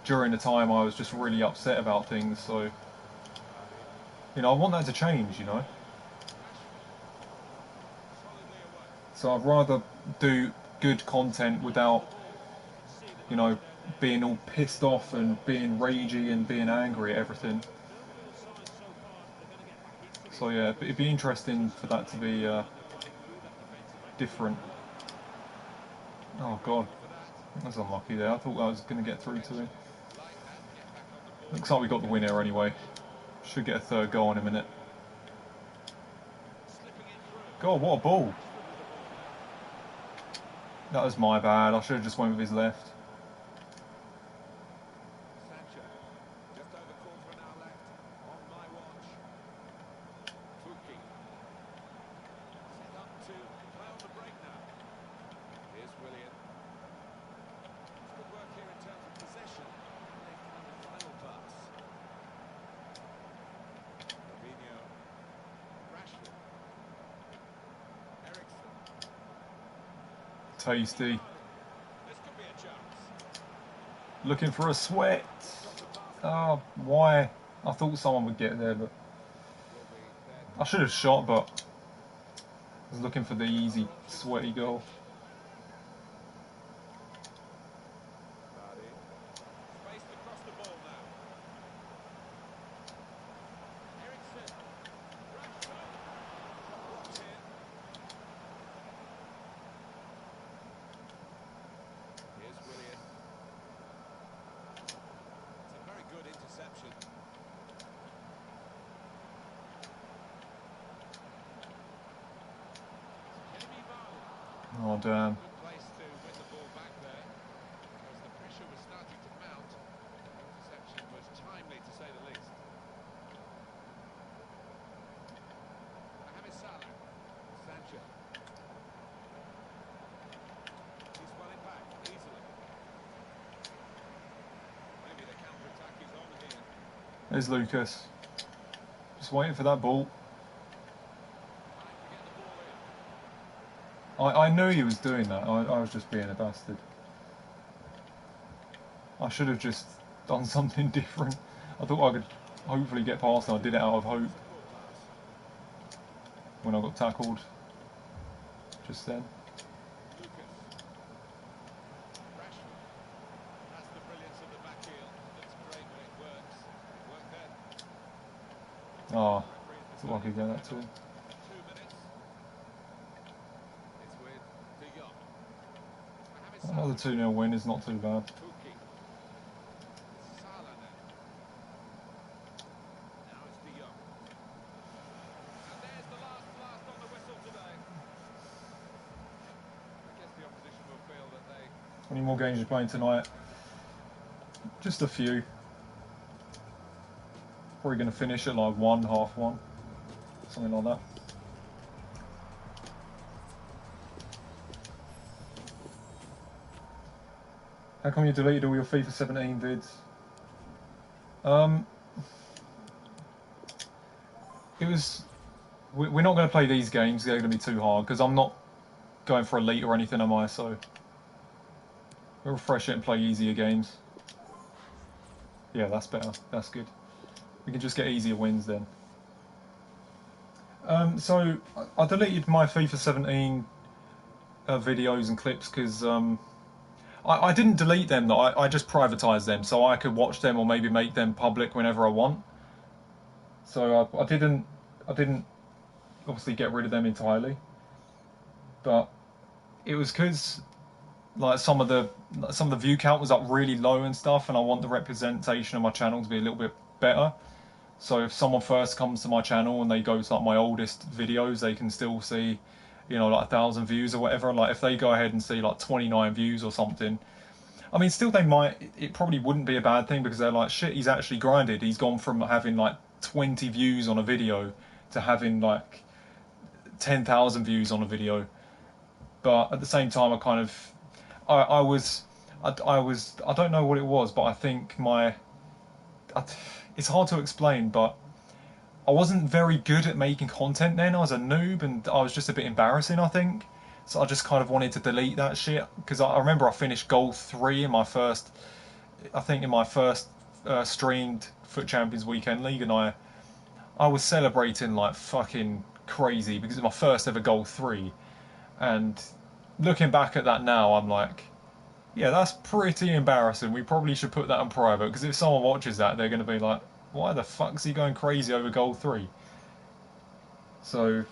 during the time I was just really upset about things. So, you know, I want that to change, you know. So I'd rather do good content without, you know, being all pissed off and being ragey and being angry at everything. So yeah, it'd be interesting for that to be different. Oh god, that's unlucky there. I thought I was going to get through to him. Looks like we got the winner anyway. Should get a third goal in a minute. God, what a ball! That was my bad. I should have just went with his left. Just over quarter an hour left on my watch. Fuki. Set up to play on the break now. Here's Willian. Good work here in terms of possession. They find the final pass. Fabinho. Rashford. Ericsson. Tasty. This could be a chance. Looking for a sweat. Oh, why? I thought someone would get there, but I should have shot, but I was looking for the easy, sweaty goal. Spaced across the ball now. Ericsson. Rashford. Blocked in. Here's Willian. It's a very good interception. Jamie Vardy. Oh damn. Good place to win the ball back there, because the pressure was starting to mount. The interception was timely, to say the least. Mohamed Salah. Sancho. He's well There's Lucas. Just waiting for that ball. Trying to get the ball in. I knew he was doing that. I was just being a bastard. I should have just done something different. I thought I could hopefully get past, and I did it out of hope when I got tackled just then. Lucas. Rashford. That's the brilliance of the back heel. Looks great when it works. Work then. Ah, Referee's thought I could get that too. 2 minutes. It's with De Jong. Another 2-0 win is not too bad. Pukki. Salah now. Now it's De Jong. And there's the last blast on the whistle today. I guess the opposition will feel that they... How many more games are you playing tonight? Just a few. Probably going to finish at like 1, half 1. Something like that. How come you deleted all your FIFA 17 vids? It was... We're not going to play these games, they're going to be too hard, because I'm not going for elite or anything, am I? So we'll refresh it and play easier games. Yeah, that's better. That's good. We can just get easier wins then. So I deleted my FIFA 17 videos and clips because I didn't delete them though. I just privatised them so I could watch them or maybe make them public whenever I want. So I didn't obviously get rid of them entirely, but it was because like some of the view count was up really low and stuff, and I want the representation of my channel to be a little bit better. So if someone first comes to my channel and they go to like my oldest videos, they can still see, you know, like 1,000 views or whatever. Like if they go ahead and see like 29 views or something, I mean, still it probably wouldn't be a bad thing because they're like, shit, he's actually grinded. He's gone from having like 20 views on a video to having like 10,000 views on a video. But at the same time, I don't know what it was, but I think it's hard to explain, but I wasn't very good at making content then. I was a noob and I was just a bit embarrassing, I think. So I just kind of wanted to delete that shit because I remember I finished goal 3 in my first streamed Foot Champions Weekend League, and I was celebrating like fucking crazy because it was my first ever goal 3. And looking back at that now, I'm like, yeah, that's pretty embarrassing. We probably should put that on private because if someone watches that, they're going to be like, why the fuck's he going crazy over goal 3? So,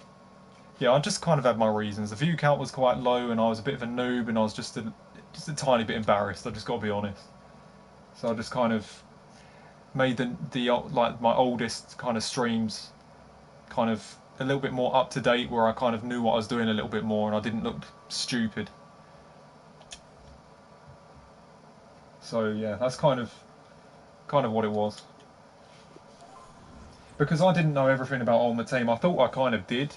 yeah, I just kind of had my reasons. The view count was quite low, and I was a bit of a noob, and I was just a tiny bit embarrassed. I just got to be honest. So I just kind of made the like my oldest kind of streams kind of a little bit more up to date, where I kind of knew what I was doing a little bit more, and I didn't look stupid. So yeah, that's kind of what it was. Because I didn't know everything about Ultimate Team. I thought I kind of did,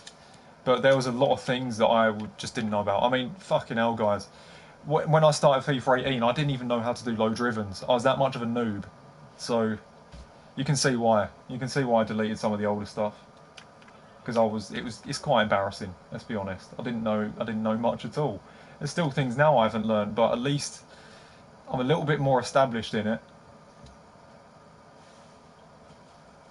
but there was a lot of things that I just didn't know about. I mean, fucking hell, guys. When I started FIFA 18, I didn't even know how to do low drivens. I was that much of a noob. So you can see why. You can see why I deleted some of the older stuff. Because it's quite embarrassing. Let's be honest. I didn't know much at all. There's still things now I haven't learned, but at least I'm a little bit more established in it.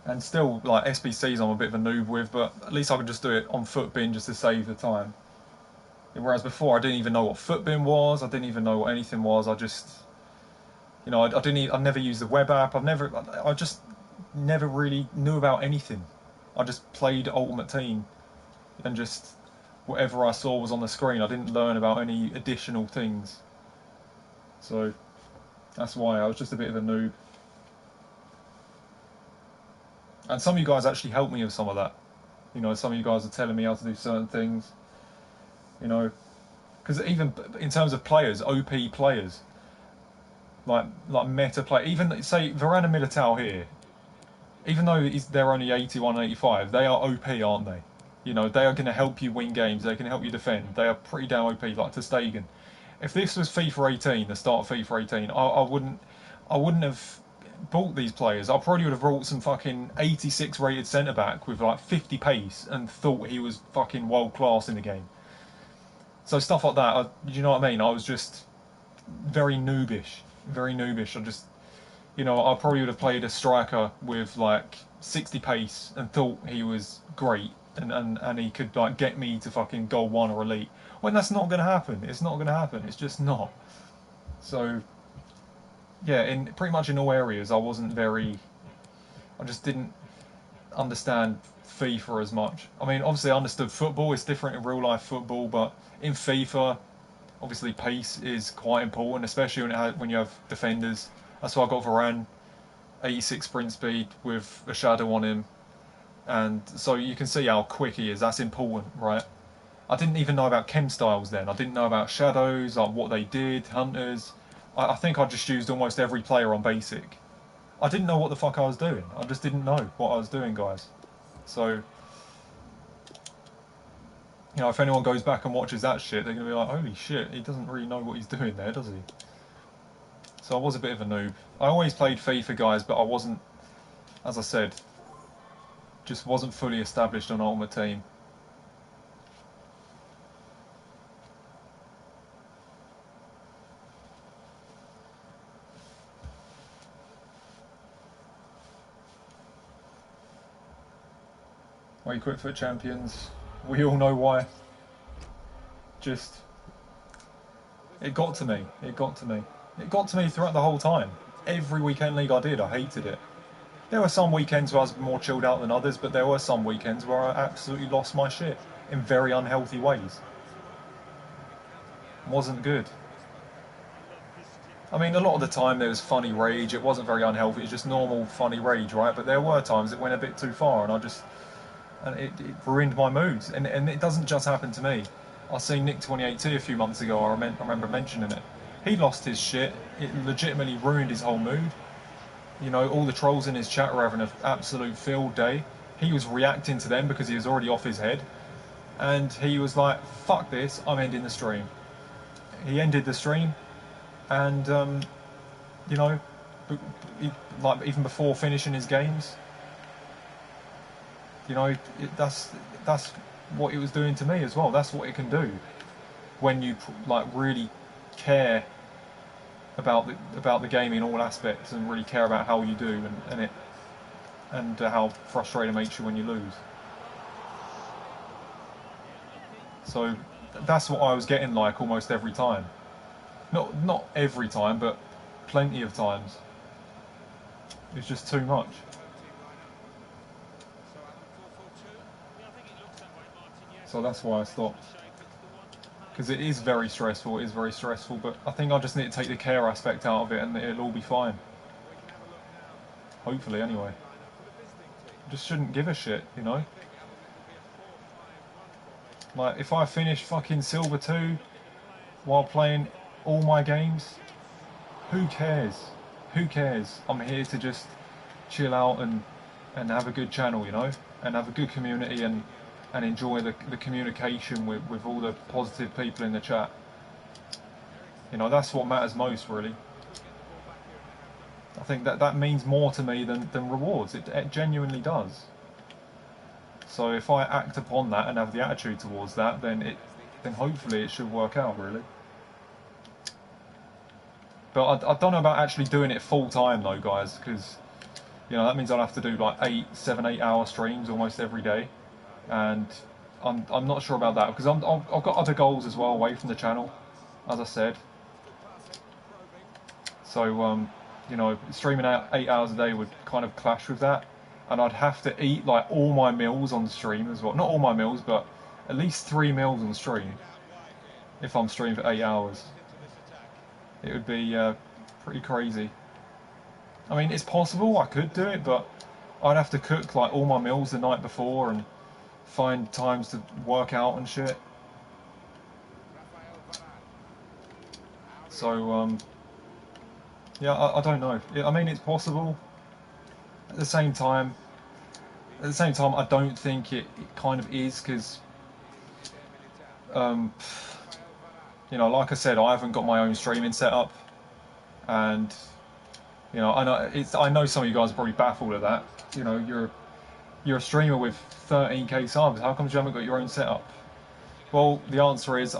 And still, like, SBCs I'm a bit of a noob with, but at least I can just do it on Footbin just to save the time. Whereas before, I didn't even know what Footbin was, I didn't even know what anything was, I just... You know, I never used the web app, I just never really knew about anything. I just played Ultimate Team, and just whatever I saw was on the screen. I didn't learn about any additional things. So, that's why I was just a bit of a noob. And some of you guys actually helped me with some of that. You know, some of you guys are telling me how to do certain things. You know, because even in terms of players, OP players, like meta play, even say Varane and Militao here, even though they're only 81, 85, they are OP, aren't they? You know, they are going to help you win games. They can help you defend. They are pretty damn OP. Like ter Stegen. If this was FIFA 18, the start of FIFA 18, I wouldn't have bought these players, I probably would have bought some fucking 86 rated centre back with like 50 pace and thought he was fucking world class in the game. So stuff like that, you know what I mean? I was just very noobish, very noobish. I just, I probably would have played a striker with like 60 pace and thought he was great and he could like get me to fucking goal one or elite. When that's not going to happen. It's not going to happen. It's just not. So yeah, in pretty much in all areas, I just didn't understand FIFA as much. I mean, obviously, I understood football. It's different in real life football, but in FIFA, obviously, pace is quite important, especially when you have defenders. That's why I got Varane, 86 sprint speed with a shadow on him, and so you can see how quick he is. That's important, right? I didn't even know about chem styles then. I didn't know about shadows, like what they did, hunters. I think I just used almost every player on basic. I didn't know what the fuck I was doing. I just didn't know what I was doing, guys. So, if anyone goes back and watches that shit, they're going to be like, holy shit, he doesn't really know what he's doing there, does he? So I was a bit of a noob. I always played FIFA, guys, but I wasn't, as I said, just wasn't fully established on Ultimate Team. Why you quit for champions? We all know why. Just, it got to me. It got to me. It got to me throughout the whole time. Every weekend league I did, I hated it. There were some weekends where I was more chilled out than others, but there were some weekends where I absolutely lost my shit in very unhealthy ways. It wasn't good. I mean, a lot of the time there was funny rage. It wasn't very unhealthy. It was just normal funny rage, right? But there were times it went a bit too far, and it ruined my moods. And it doesn't just happen to me. I seen Nick 28T a few months ago. I remember mentioning it. He lost his shit. It legitimately ruined his whole mood. All the trolls in his chat were having an absolute field day. He was reacting to them because he was already off his head. And he was like, fuck this, I'm ending the stream. He ended the stream, and, like even before finishing his games, that's what it was doing to me as well. That's what it can do when you like really care about the game in all aspects and really care about how you do and how frustrating it makes you when you lose. So that's what I was getting like almost every time. Not every time, but plenty of times. It's just too much. So that's why I stopped. Because it is very stressful, but I think I just need to take the care aspect out of it and it'll all be fine. Hopefully, anyway. Just shouldn't give a shit, Like, if I finish fucking Silver 2 while playing all my games, who cares? Who cares? I'm here to just chill out and have a good channel, and have a good community and enjoy the communication with all the positive people in the chat. That's what matters most, really. I think that means more to me than rewards. It genuinely does. So if I act upon that and have the attitude towards that, then hopefully it should work out, really. But I don't know about actually doing it full time though, guys, because that means I'll have to do like 7, 8 hour streams almost every day, and I'm not sure about that because I've got other goals as well away from the channel, as I said. So streaming out 8 hours a day would kind of clash with that, and I'd have to eat like all my meals on the stream as well. Not all my meals, but at least 3 meals on the stream if I'm streaming for 8 hours. It would be pretty crazy. I mean, it's possible, I could do it, but I'd have to cook like all my meals the night before and find times to work out and shit. So, yeah, I don't know. I mean, it's possible. At the same time, I don't think it kind of is, because, like I said, I haven't got my own streaming setup, and You know, I know some of you guys are probably baffled at that. You know, you're a streamer with 13k subs. How come you haven't got your own setup? Well, the answer is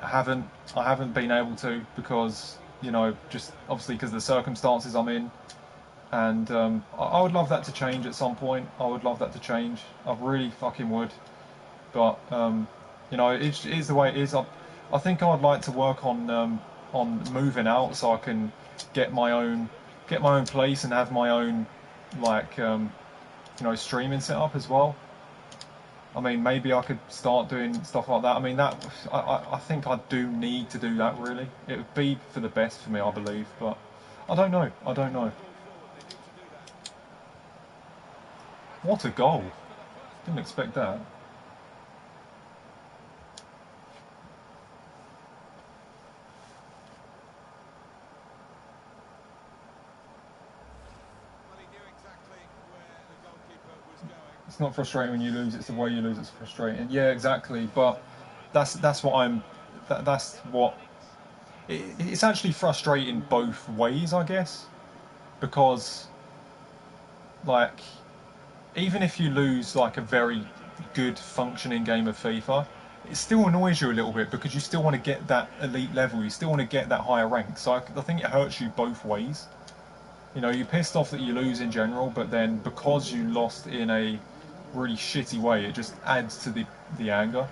haven't I haven't been able to because you know just obviously because of the circumstances I'm in, and I would love that to change at some point. I would love that to change. I really fucking would, but you know it is the way it is. I think I'd like to work on moving out so I can get my own place and have my own like you know streaming setup as well. I mean, maybe I could start doing stuff like that. I mean, I think I do need to do that. Really, it would be for the best for me, I believe. But I don't know. I don't know. What a goal! Didn't expect that. Well, he knew exactly where the goalkeeper was going. It's not frustrating when you lose. It's the way you lose. It's frustrating. Yeah, exactly. But that's what I'm. That's what. It's actually frustrating both ways, I guess, because like even if you lose like a very good functioning game of FIFA, it still annoys you a little bit because you still want to get that elite level, you still want to get that higher rank. So I think it hurts you both ways. You know, you're pissed off that you lose in general, but then because you lost in a really shitty way, it just adds to the anger.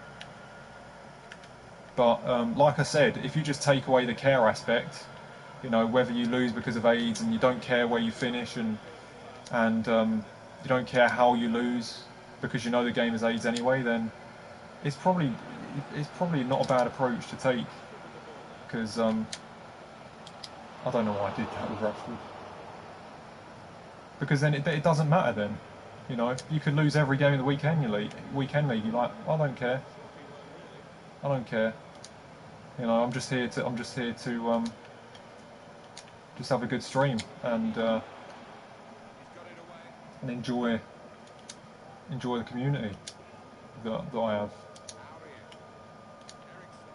But like I said, if you just take away the care aspect, you know, whether you lose because of AIDS and you don't care where you finish and you don't care how you lose because you know the game is AIDS anyway, then it's probably not a bad approach to take. Because I don't know why I did that with Rashford. Because then it doesn't matter then. You know, you could lose every game of the weekend league. You're like, I don't care. I don't care. You know, I'm just here to just have a good stream He's got it away. and enjoy the community that I have. Aurier. Ericsson.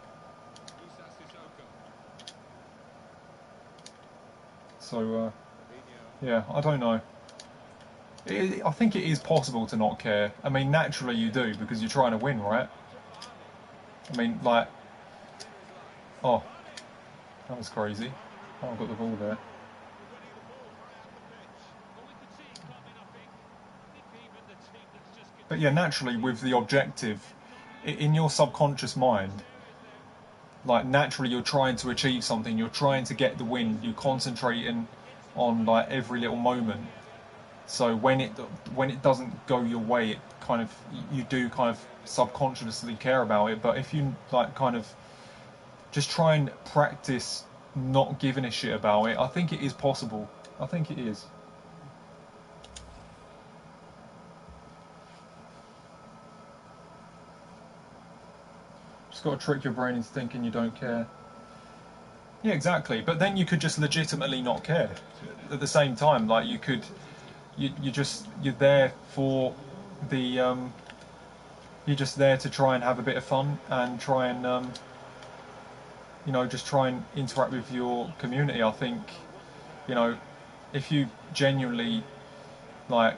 Musa Sissoko. So Fabinho. yeah, I don't know. I think it is possible to not care. I mean, naturally you do because you're trying to win, right? I mean, like, oh, that was crazy. Oh, I got the ball there. Well, we could see it coming, I think. I think even the team that's just But yeah, naturally with the objective in your subconscious mind, like naturally you're trying to achieve something. You're trying to get the win. You're concentrating on like every little moment. So when it doesn't go your way, it kind of you do kind of subconsciously care about it. But if you like kind of just try and practice not giving a shit about it, I think it is possible. I think it is. Just got to trick your brain into thinking you don't care. Yeah, exactly. But then you could just legitimately not care at the same time. Like you're there for the you're just there to try and have a bit of fun and try and you know just try and interact with your community. I think you know if you genuinely like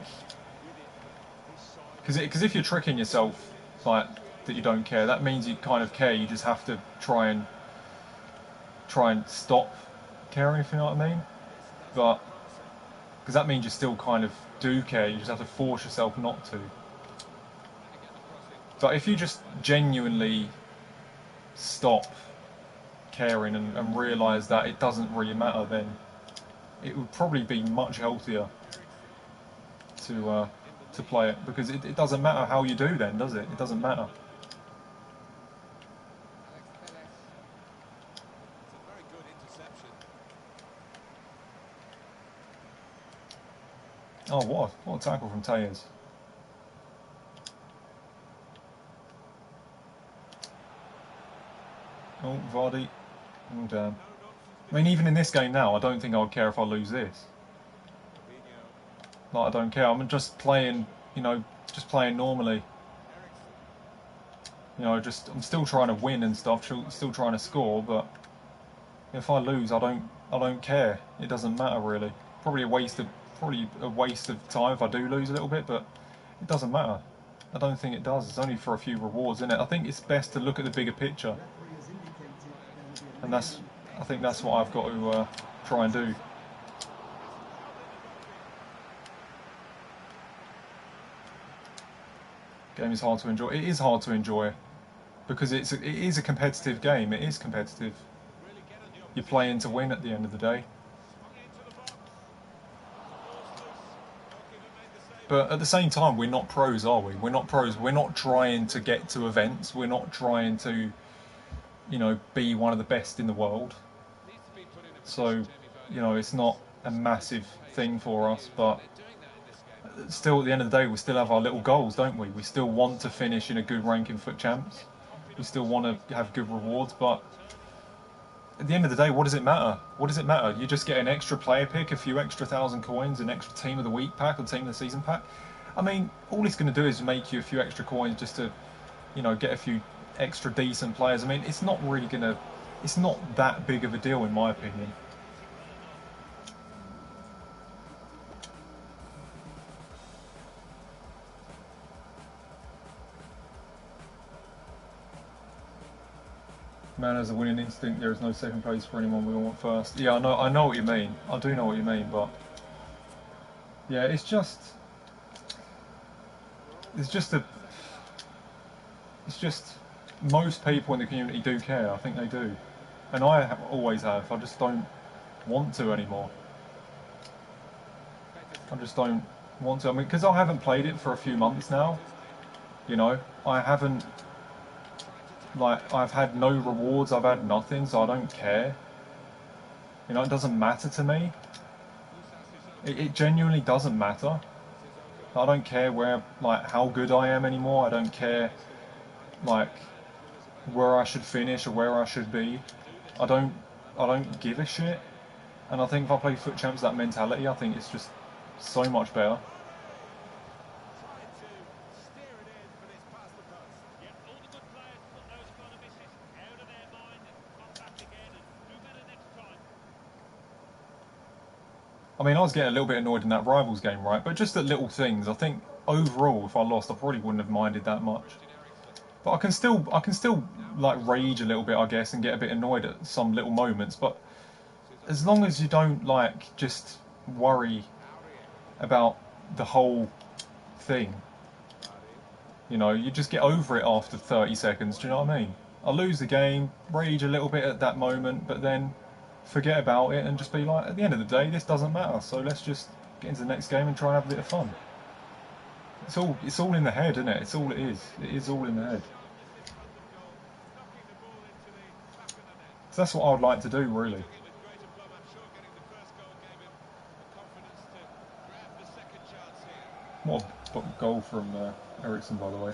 because if you're tricking yourself like that you don't care, that means you kind of care. You just have to try and stop caring, if you know what I mean. But because that means you still kind of do care. You just have to force yourself not to. But if you just genuinely stop caring and realise that it doesn't really matter, then it would probably be much healthier to play it because it doesn't matter how you do then, does it? It doesn't matter. Alex Telles. It's a very good interception. Oh, what a tackle from Tayers. Oh, Vardy. Oh, damn. I mean, even in this game now, I don't think I would care if I lose this. Fabinho. Like, I don't care. I'm just playing, you know, just playing normally. Ericsson. You know, I'm still trying to win and stuff, still trying to score, but if I lose, I I don't care. It doesn't matter really. Probably a waste of time if I do lose a little bit, but it doesn't matter. I don't think it does. It's only for a few rewards, isn't it? I think it's best to look at the bigger picture, and I think that's what I've got to try and do. Game is hard to enjoy. It is hard to enjoy because it is a competitive game. It is competitive. You're playing to win at the end of the day. But at the same time, we're not pros, are we? We're not pros. We're not trying to get to events. We're not trying to, you know, be one of the best in the world. So, you know, it's not a massive thing for us. But still, at the end of the day, we still have our little goals, don't we? We still want to finish in a good rank in Foot Champs. We still want to have good rewards. But at the end of the day, what does it matter? What does it matter? You just get an extra player pick, a few extra 1,000 coins, an extra team of the week pack or team of the season pack. I mean, all it's going to do is make you a few extra coins just to, you know, get a few extra decent players. I mean, it's not really going to, it's not that big of a deal in my opinion. Man has a winning instinct. There is no second place for anyone. We all want first. Yeah, I know what you mean. I do know what you mean, but yeah, it's just most people in the community do care. I think they do, and always have. I just don't want to anymore. I just don't want to. I mean, because I haven't played it for a few months now. You know, I haven't. Like, I've had no rewards, I've had nothing, so I don't care. You know, it doesn't matter to me. It genuinely doesn't matter. I don't care how good I am anymore. I don't care, like, where I should finish or where I should be. I don't give a shit. And I think if I play Foot Champs, that mentality, I think it's just so much better. I mean, I was getting a little bit annoyed in that Rivals game, right? But just at little things. I think overall, if I lost, I probably wouldn't have minded that much. But I can still like rage a little bit, I guess, and get a bit annoyed at some little moments. But as long as you don't like just worry about the whole thing, you know, you just get over it after 30 seconds. Do you know what I mean? I lose the game, rage a little bit at that moment, but then forget about it and just be like, at the end of the day, this doesn't matter. So let's just get into the next game and try and have a bit of fun. It's all in the head, isn't it? It's all it is. It is all in the head. So that's what I would like to do, really. What a goal from Ericsson, by the way.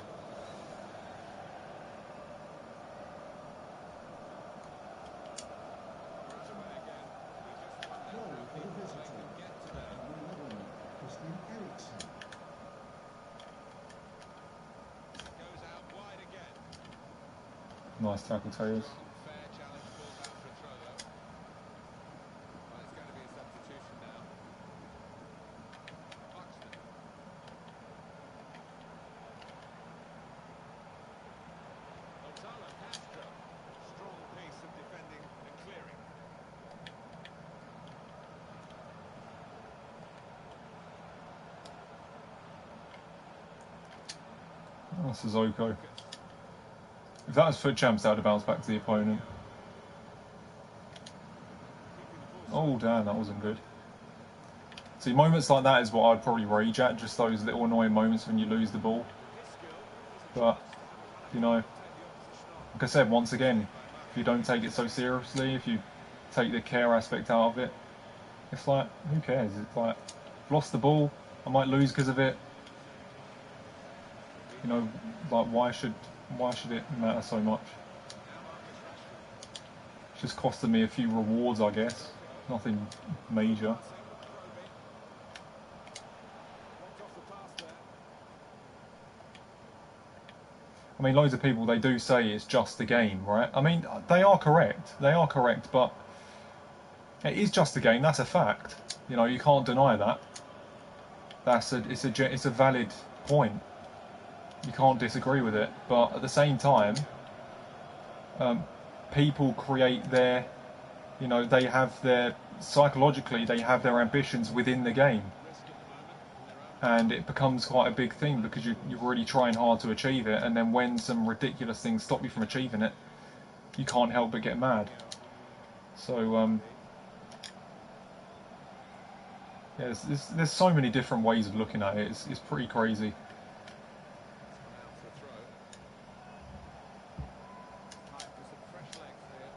Nice tackle, Tails. That's Sissoko. If that was Foot Champs, that would have bounced back to the opponent. Oh, damn, that wasn't good. See, moments like that is what I'd probably rage at, just those little annoying moments when you lose the ball. But, you know, like I said, once again, if you don't take it so seriously, if you take the care aspect out of it, it's like, who cares? It's like, I've lost the ball, I might lose because of it. You know, like, why should it matter so much? It's just costing me a few rewards, I guess. Nothing major. I mean, loads of people, they do say it's just a game, right? I mean, they are correct, but It is just a game. That's a fact. You know, you can't deny that. It's a valid point. You can't disagree with it. But at the same time, people create their, you know, they have their psychologically they have their ambitions within the game, and it becomes quite a big thing because you're really trying hard to achieve it, and then when some ridiculous things stop you from achieving it, you can't help but get mad. So yeah, there's so many different ways of looking at it. It's pretty crazy. It's gone out for a throw. Time for some fresh legs here.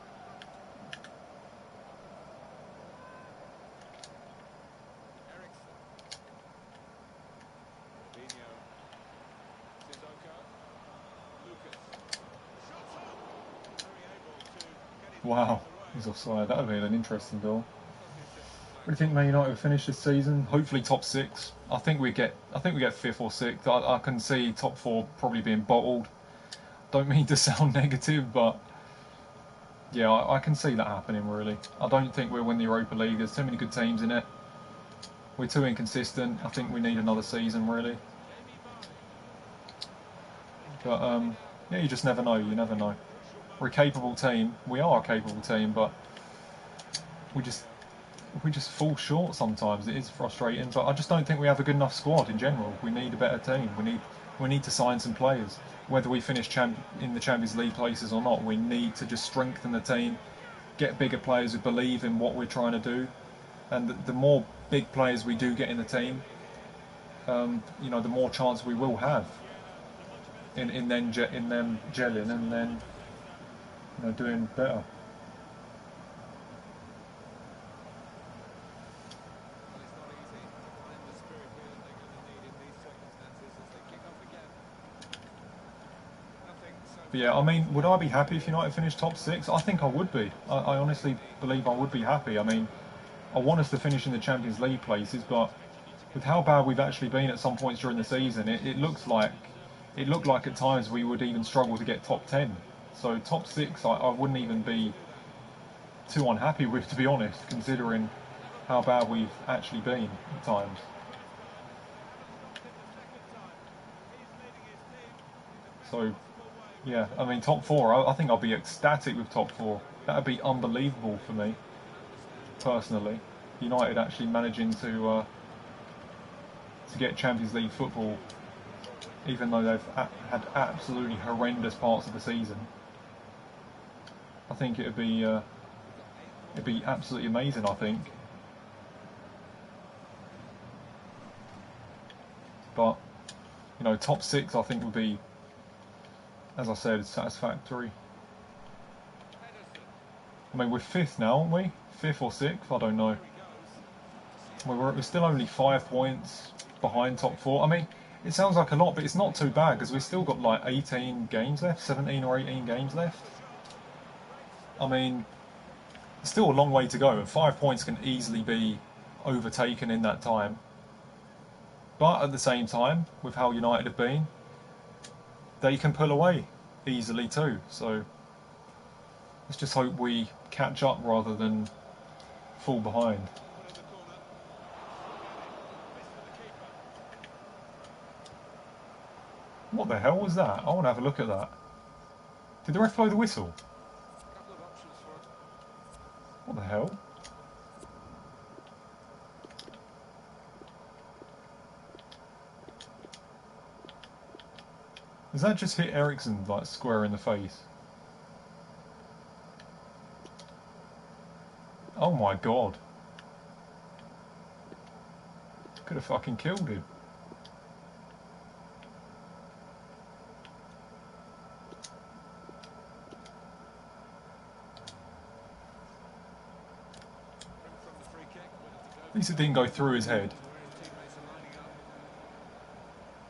Ericsson. Fabinho. Sissoko. Lucas. Shot on! Very able to get his Wow, legs away. he's offside. That would be an interesting goal. Championship What do you think Man United will finish this season? Hopefully top six. I think we get fifth or sixth. I can see top four probably being bottled. Don't mean to sound negative, but yeah, I can see that happening really. I don't think we'll win the Europa League. There's too many good teams in it. We're too inconsistent. I think we need another season really. But yeah, you just never know. You never know. We're a capable team. We are a capable team, but we just fall short sometimes. It is frustrating, but I just don't think we have a good enough squad in general. We need a better team. We need to sign some players. Whether we finish in the Champions League places or not, we need to just strengthen the team, get bigger players who believe in what we're trying to do, and the more big players we do get in the team, you know, the more chance we will have in them gelling and then, you know, doing better. Well, it's not easy to find the spirit here that they're going to need in these circumstances as they kick off again. Nothing so But yeah, I mean, would I be happy if United finished top six? I think I would be. I honestly believe I would be happy. I mean, I want us to finish in the Champions League places, but with how bad we've actually been at some points during the season, it looked like at times we would even struggle to get top 10. So top six, I wouldn't even be too unhappy with, to be honest, considering how bad we've actually been at times. So yeah, I mean top four. I think I'll be ecstatic with top four. That would be unbelievable for me personally. United actually managing to get Champions League football, even though they've had absolutely horrendous parts of the season. I think it'd be absolutely amazing. I think, but you know, top six I think would be, as I said, satisfactory. I mean, we're fifth now, aren't we? Fifth or sixth? I don't know. We're still only 5 points behind top four. I mean, it sounds like a lot, but it's not too bad because we've still got like 18 games left, 17 or 18 games left. I mean, it's still a long way to go, and 5 points can easily be overtaken in that time. But at the same time, with how United have been, they can pull away easily too. So let's just hope we catch up rather than fall behind. What the hell was that? I want to have a look at that. Did the ref blow the whistle? couple of options for it. What the hell? Does that just hit Ericsson like square in the face? Oh my god. Could have fucking killed him. From the free kick, where does it go? At least it didn't go through his head. Where his teammates are lining up.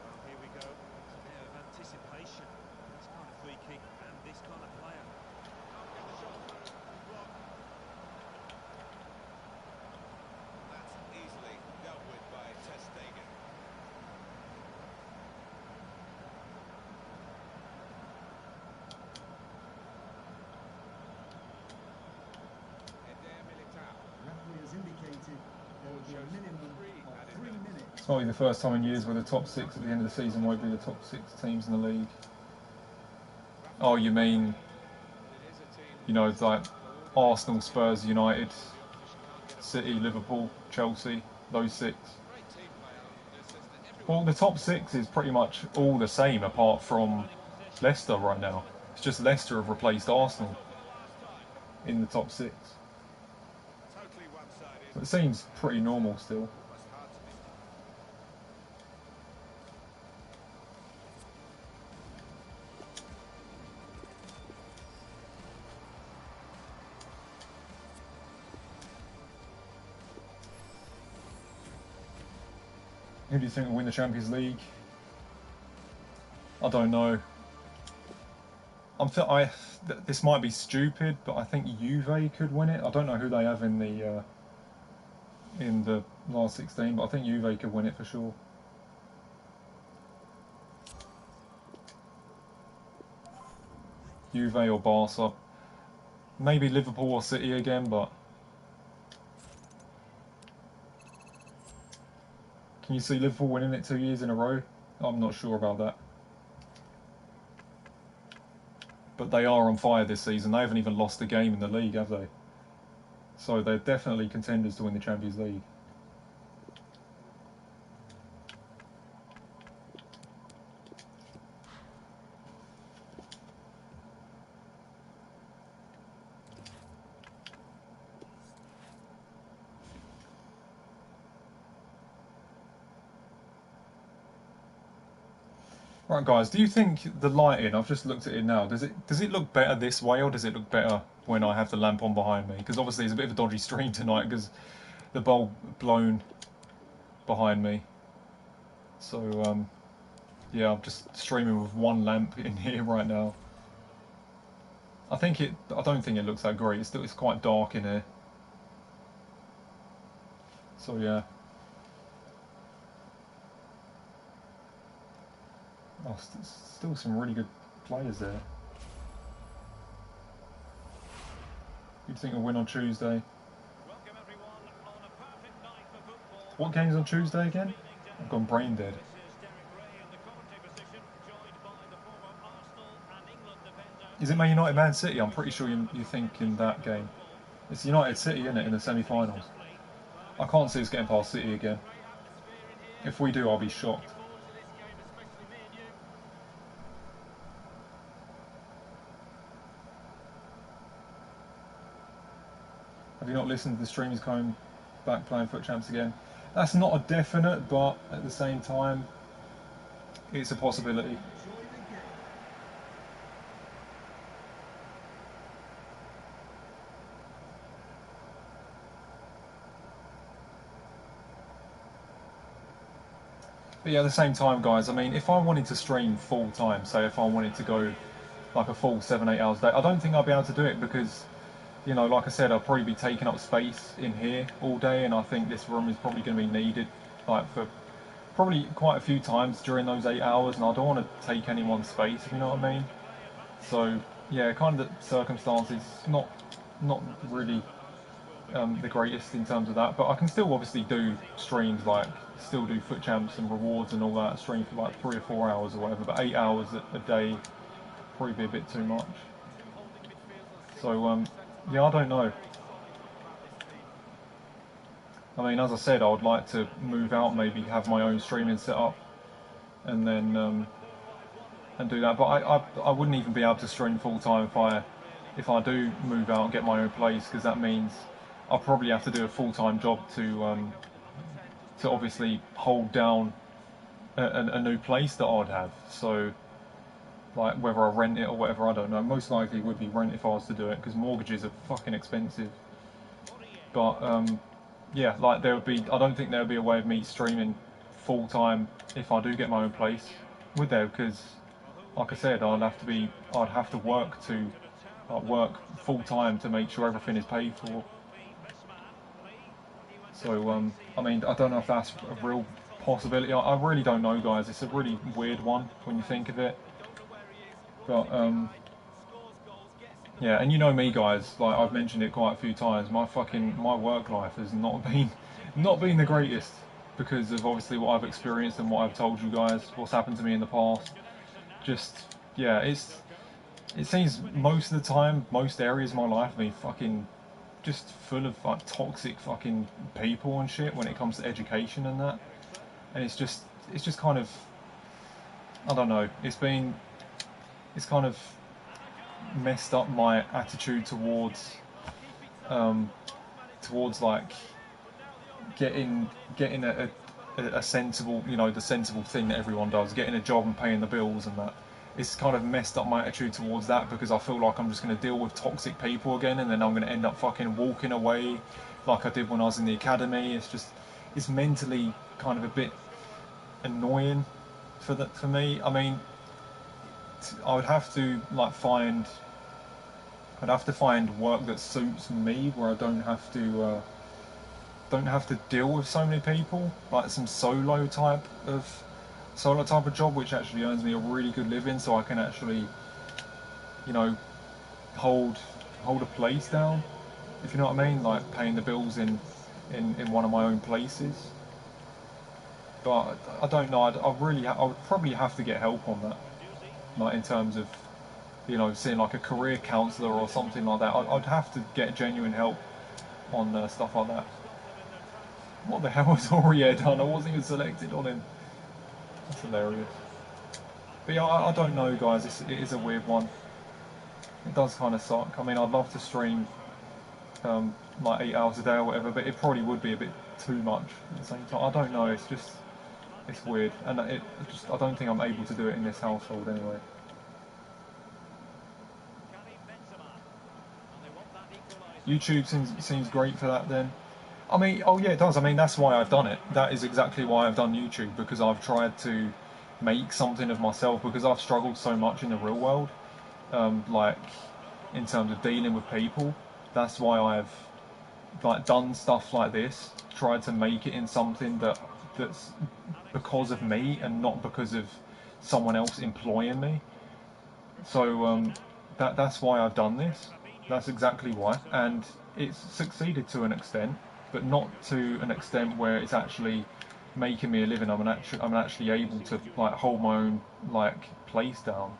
Well, here we go. It's a bit of anticipation. This kind of free kick and this kind of player. Can't get the shot through. Block. That's easily dealt with by Ter Stegen. Eder Militao. It's not be the first time in years where the top 6 at the end of the season won't be the top 6 teams in the league. Oh, you mean, you know, it's like Arsenal, Spurs, United, City, Liverpool, Chelsea, those 6. Well, the top 6 is pretty much all the same apart from Leicester right now. It's just Leicester have replaced Arsenal in the top 6. Totally one-sided. So it seems pretty normal still. Almost hard to be. Who do you think will win the Champions League? I don't know. This might be stupid, but I think Juve could win it. I don't know who they have in the last 16, but I think Juve could win it for sure. Juve or Barca. Maybe Liverpool or City again, but can you see Liverpool winning it 2 years in a row? I'm not sure about that. But they are on fire this season. They haven't even lost a game in the league, have they? So they're definitely contenders to win the Champions League. Right, guys, do you think the lighting, I've just looked at it now, does it look better this way or does it look better when I have the lamp on behind me? Because obviously it's a bit of a dodgy stream tonight because the bulb blown behind me. So, yeah, I'm just streaming with one lamp in here right now. I don't think it looks that great, it's quite dark in here. So, yeah. Oh, still some really good players there. Who do you think will win on Tuesday? What game's on Tuesday again? I've gone brain dead. Is it Man United, Man City? I'm pretty sure you're thinking that game. It's United City, isn't it, in the semi-finals? I can't see us getting past City again. If we do, I'll be shocked. Have you not listened to the stream? He's coming back playing Foot Champs again. That's not a definite, but at the same time, it's a possibility. But yeah, at the same time, guys, I mean, if I wanted to stream full time, say if I wanted to go like a full 7-8 hours a day, I don't think I'd be able to do it because, you know, like I said, I'll probably be taking up space in here all day, and I think this room is probably going to be needed, like, for probably quite a few times during those 8 hours, and I don't want to take anyone's space, if you know what I mean. So, yeah, kind of the circumstances, not really the greatest in terms of that, but I can still obviously do streams, like, still do Foot Champs and rewards and all that, stream for like 3 or 4 hours or whatever, but 8 hours a day probably be a bit too much. So, yeah, I don't know. I mean, as I said, I would like to move out, maybe have my own streaming set up, and then and do that. But I wouldn't even be able to stream full time if I do move out and get my own place, because that means I'll probably have to do a full time job to obviously hold down a new place that I'd have. So, like, whether I rent it or whatever, I don't know. Most likely it would be rent if I was to do it, because mortgages are fucking expensive. But yeah, like, I don't think there would be a way of me streaming full time if I do get my own place, would there? Because, like I said, I'd have to work full time to make sure everything is paid for. So, I mean, I don't know if that's a real possibility. I really don't know, guys. It's a really weird one when you think of it. But, yeah, and you know me, guys, like, I've mentioned it quite a few times, my work life has not been the greatest. because of obviously what I've experienced and what I've told you guys, what's happened to me in the past. Just, yeah, it seems most of the time, most areas of my life have been fucking just full of like toxic fucking people and shit when it comes to education and that. And it's just kind of, I don't know, it's kind of messed up my attitude towards like getting a sensible, you know, the sensible thing that everyone does, getting a job and paying the bills and that. It's kind of messed up my attitude towards that because I feel like I'm just going to deal with toxic people again, and then I'm going to end up fucking walking away like I did when I was in the academy. It's mentally kind of a bit annoying for me. I mean, I would have to I'd have to find work that suits me where I don't have to deal with so many people, like some solo type of job which actually earns me a really good living, so I can actually, you know, hold a place down, if you know what I mean, like paying the bills in one of my own places. But I don't know. I would probably have to get help on that, like in terms of, you know, seeing like a career counsellor or something like that. I'd have to get genuine help on stuff like that. What the hell was Aurier done? I wasn't even selected on him. That's hilarious. But yeah, I don't know, guys. It is a weird one. It does kind of suck. I mean, I'd love to stream like 8 hours a day or whatever, but it probably would be a bit too much at the same time. I don't know. It's weird, and I don't think I'm able to do it in this household anyway. YouTube seems great for that then. I mean, oh yeah, it does. I mean, that's why I've done it. That is exactly why I've done YouTube, because I've tried to make something of myself, because I've struggled so much in the real world, like in terms of dealing with people. That's why I've like done stuff like this, tried to make it in something that's because of me and not because of someone else employing me. So that's why I've done this. That's exactly why, and it's succeeded to an extent, but not to an extent where it's actually making me a living. I'm actually able to like hold my own like place down,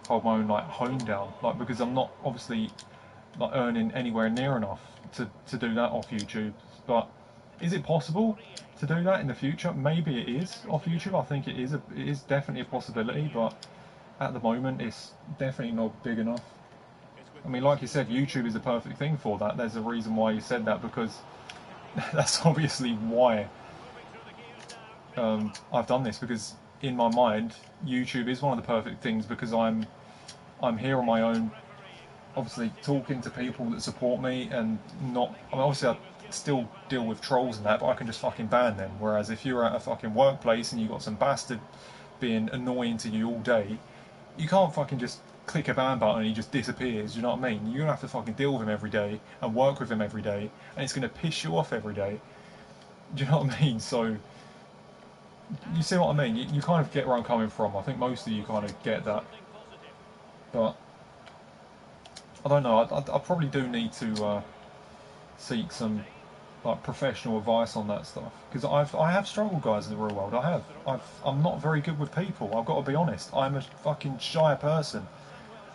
hold my own like home down, like because I'm not obviously like earning anywhere near enough to do that off YouTube. But is it possible to do that in the future? Maybe it is off YouTube. I think it is definitely a possibility, but at the moment it's definitely not big enough. I mean, like you said, YouTube is the perfect thing for that. There's a reason why you said that, because that's obviously why I've done this, because in my mind YouTube is one of the perfect things, because I'm here on my own, obviously talking to people that support me, and not, I mean, obviously I still deal with trolls and that, but I can just fucking ban them. Whereas if you're at a fucking workplace and you've got some bastard being annoying to you all day, you can't fucking just click a ban button and he just disappears. You know what I mean? You're gonna have to fucking deal with him every day and work with him every day, and it's gonna piss you off every day. Do you know what I mean? So you see what I mean? You kind of get where I'm coming from. I think most of you kind of get that, but I don't know. I probably do need to seek some like professional advice on that stuff, because I have struggled, guys, in the real world. I'm not very good with people. I've got to be honest. I'm a fucking shy person.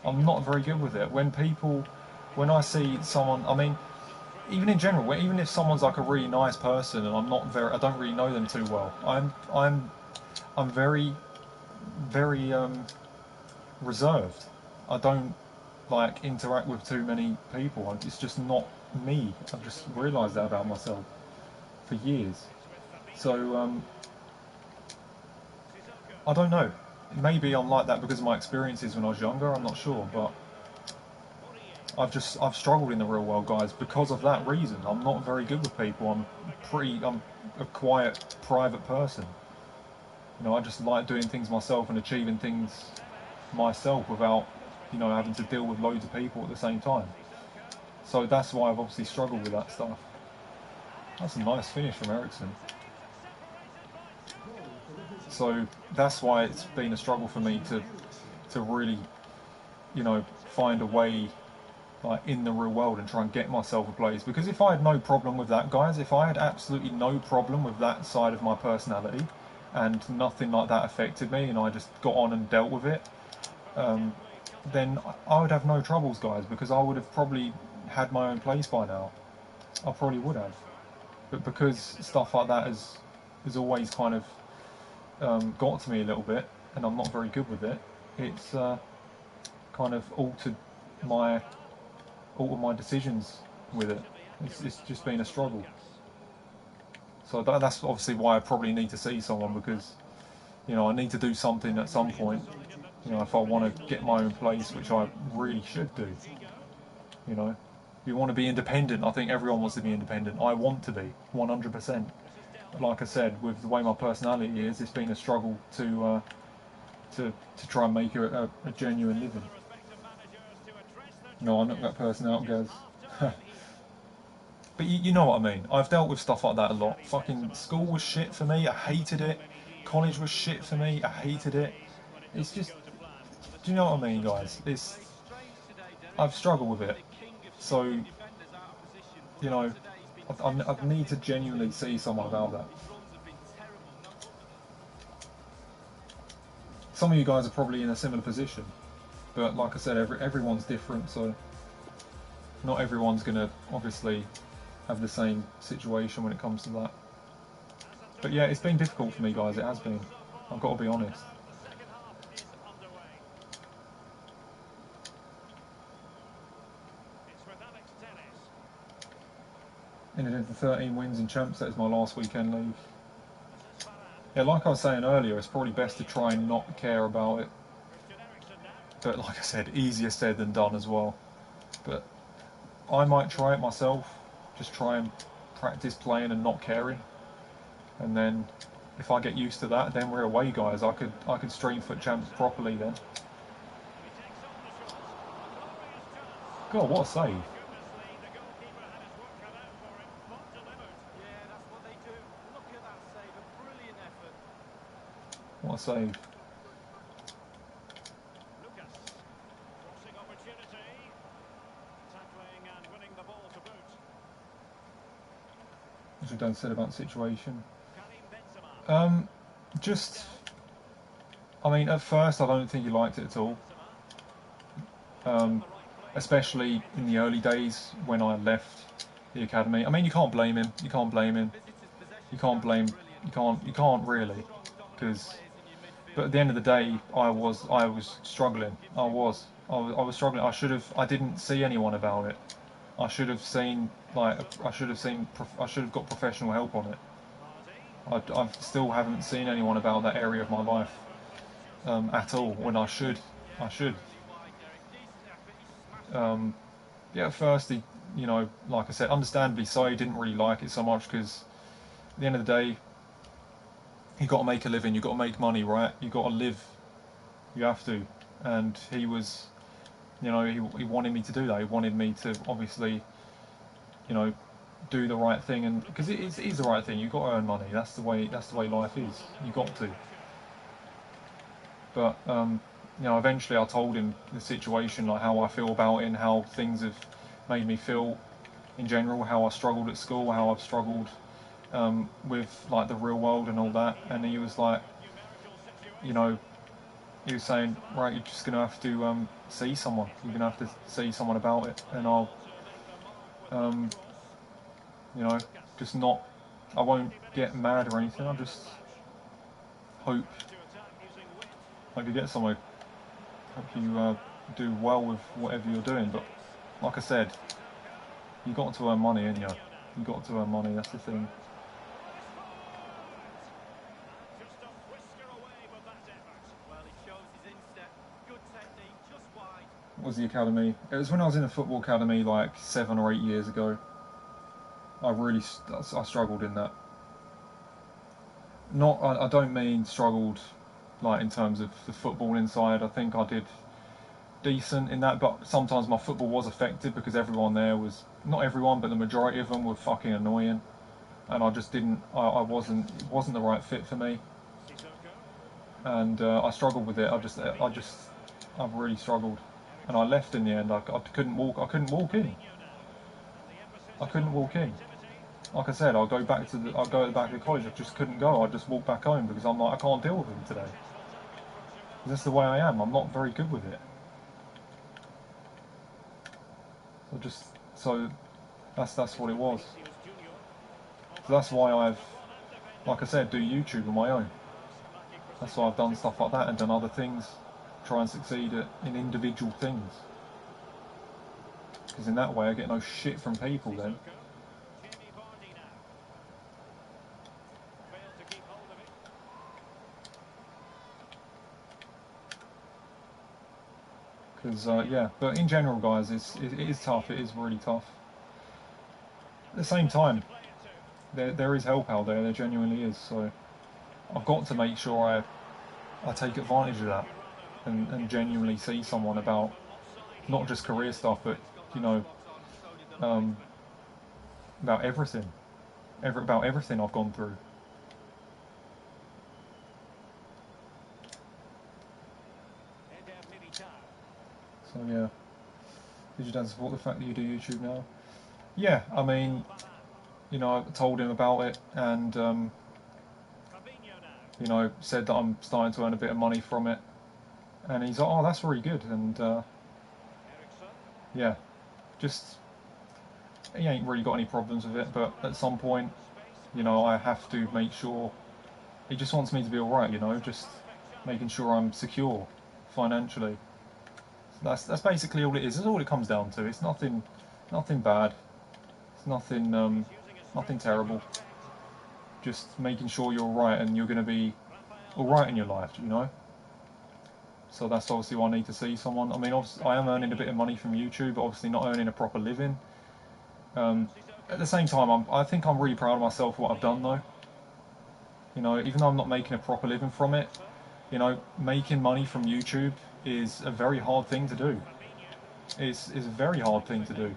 I'm not very good with it. When I see someone, I mean, even in general, even if someone's like a really nice person and I don't really know them too well. I'm very, very reserved. I don't like interact with too many people. It's just not me. I've just realised that about myself for years. So I don't know. Maybe I'm like that because of my experiences when I was younger. I'm not sure, but I've struggled in the real world, guys, because of that reason. I'm not very good with people. I'm a quiet, private person. You know, I just like doing things myself and achieving things myself without, you know, having to deal with loads of people at the same time. So that's why I've obviously struggled with that stuff. That's a nice finish from Ericsson. So that's why it's been a struggle for me to really, you know, find a way like in the real world and try and get myself a place. Because if I had no problem with that, guys, if I had absolutely no problem with that side of my personality and nothing like that affected me and I just got on and dealt with it, then I would have no troubles, guys, because I would have probably had my own place by now. I probably would have. But because stuff like that has always kind of got to me a little bit, and I'm not very good with it, it's kind of altered my decisions with it. It's just been a struggle. So that's obviously why I probably need to see someone, because I need to do something at some point. If I want to get my own place, which I really should do. You want to be independent. I think everyone wants to be independent. I want to be 100%. But like I said, with the way my personality is, it's been a struggle to try and make a genuine living. No, I knocked that person out, guys. But you know what I mean. I've dealt with stuff like that a lot. Fucking school was shit for me. I hated it. College was shit for me. I hated it. It's just, do you know what I mean, guys? I've struggled with it. So, I need to genuinely see someone about that. Some of you guys are probably in a similar position, but like I said, everyone's different, so not everyone's gonna obviously have the same situation when it comes to that. But yeah, it's been difficult for me, guys. It has been. I've got to be honest. In addition to 13 wins in champs, that is my last weekend leave. Yeah, like I was saying earlier, it's probably best to try and not care about it. But like I said, easier said than done as well. But I might try it myself. Just try and practice playing and not caring. And then if I get used to that, then we're away, guys. I could stream FUT champs properly then. God, what a save! What a save! As we done said about the situation. Just, I mean, at first I don't think he liked it at all. Especially in the early days when I left the academy. I mean, you can't blame him. You can't blame him. You can't blame. You can't really, because. But at the end of the day, I was struggling. I was struggling. I didn't see anyone about it. I should have seen I should have got professional help on it. I still haven't seen anyone about that area of my life at all. When I should. Yeah, at first like I said, understandably so, he didn't really like it so much because at the end of the day, you got to make a living, you got to make money, right? You got to live, you have to. And he was, he wanted me to do that. He wanted me to obviously, do the right thing, and because it is the right thing. You got to earn money. That's the way life is. You got to. But eventually I told him the situation, like how I feel about it and how things have made me feel in general, how I struggled at school, how I've struggled with like the real world and all that. And he was like, he was saying, right, you're just gonna have to see someone. You're gonna have to see someone about it, and I'll, just not. I won't get mad or anything. I'll just hope I could get somewhere. Hope you do well with whatever you're doing. But like I said, you got to earn money, ain't you? You got to earn money. That's the thing. What was the academy? It was when I was in a football academy like 7 or 8 years ago. I struggled in that. I don't mean struggled like in terms of the football inside. I think I did decent in that, but sometimes my football was affected because everyone there was, not everyone, but the majority of them were fucking annoying, and I just didn't. It wasn't the right fit for me, and I struggled with it. I've really struggled. and I left in the end. I couldn't walk. I couldn't walk in. I couldn't walk in. Like I said, I'll go back to the college. I just couldn't go. I just walked back home because I'm like, I can't deal with him today. That's the way I am. I'm not very good with it. So that's what it was. So that's why I've, like I said, do YouTube on my own. That's why I've done stuff like that and done other things, try and succeed in individual things. Because in that way I get no shit from people then. Because yeah, but in general, guys, it is tough. It is really tough. At the same time, there is help out there. There genuinely is. So I've got to make sure I take advantage of that and genuinely see someone about not just career stuff, but you know, about everything, about everything I've gone through. So yeah, did your dad support the fact that you do YouTube now? Yeah, I mean, you know, I told him about it and you know, said that I'm starting to earn a bit of money from it, and he's like, oh, that's really good, and yeah, just he ain't really got any problems with it, but at some point, you know, I have to make sure. He just wants me to be alright, you know, just making sure I'm secure financially. So that's basically all it is. That's all it comes down to. It's nothing bad. It's nothing terrible. Just making sure you're alright and you're going to be alright in your life, you know. So that's obviously why I need to see someone. I mean, obviously, I am earning a bit of money from YouTube, but obviously not earning a proper living. At the same time, I think I'm really proud of myself for what I've done, though. You know, even though I'm not making a proper living from it, you know, making money from YouTube is a very hard thing to do. It's a very hard thing to do.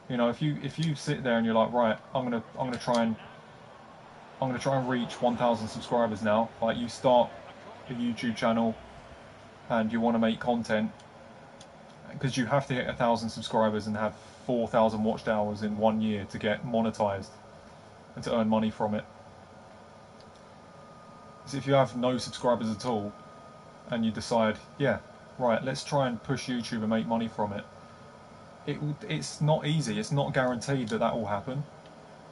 You know, if you sit there and you're like, right, I'm gonna try and reach 1,000 subscribers now. Like, you start a YouTube channel and you want to make content because you have to hit 1,000 subscribers and have 4,000 watched hours in 1 year to get monetized and to earn money from it. So if you have no subscribers at all and you decide, yeah, right, let's try and push YouTube and make money from it, it's not easy. It's not guaranteed that will happen,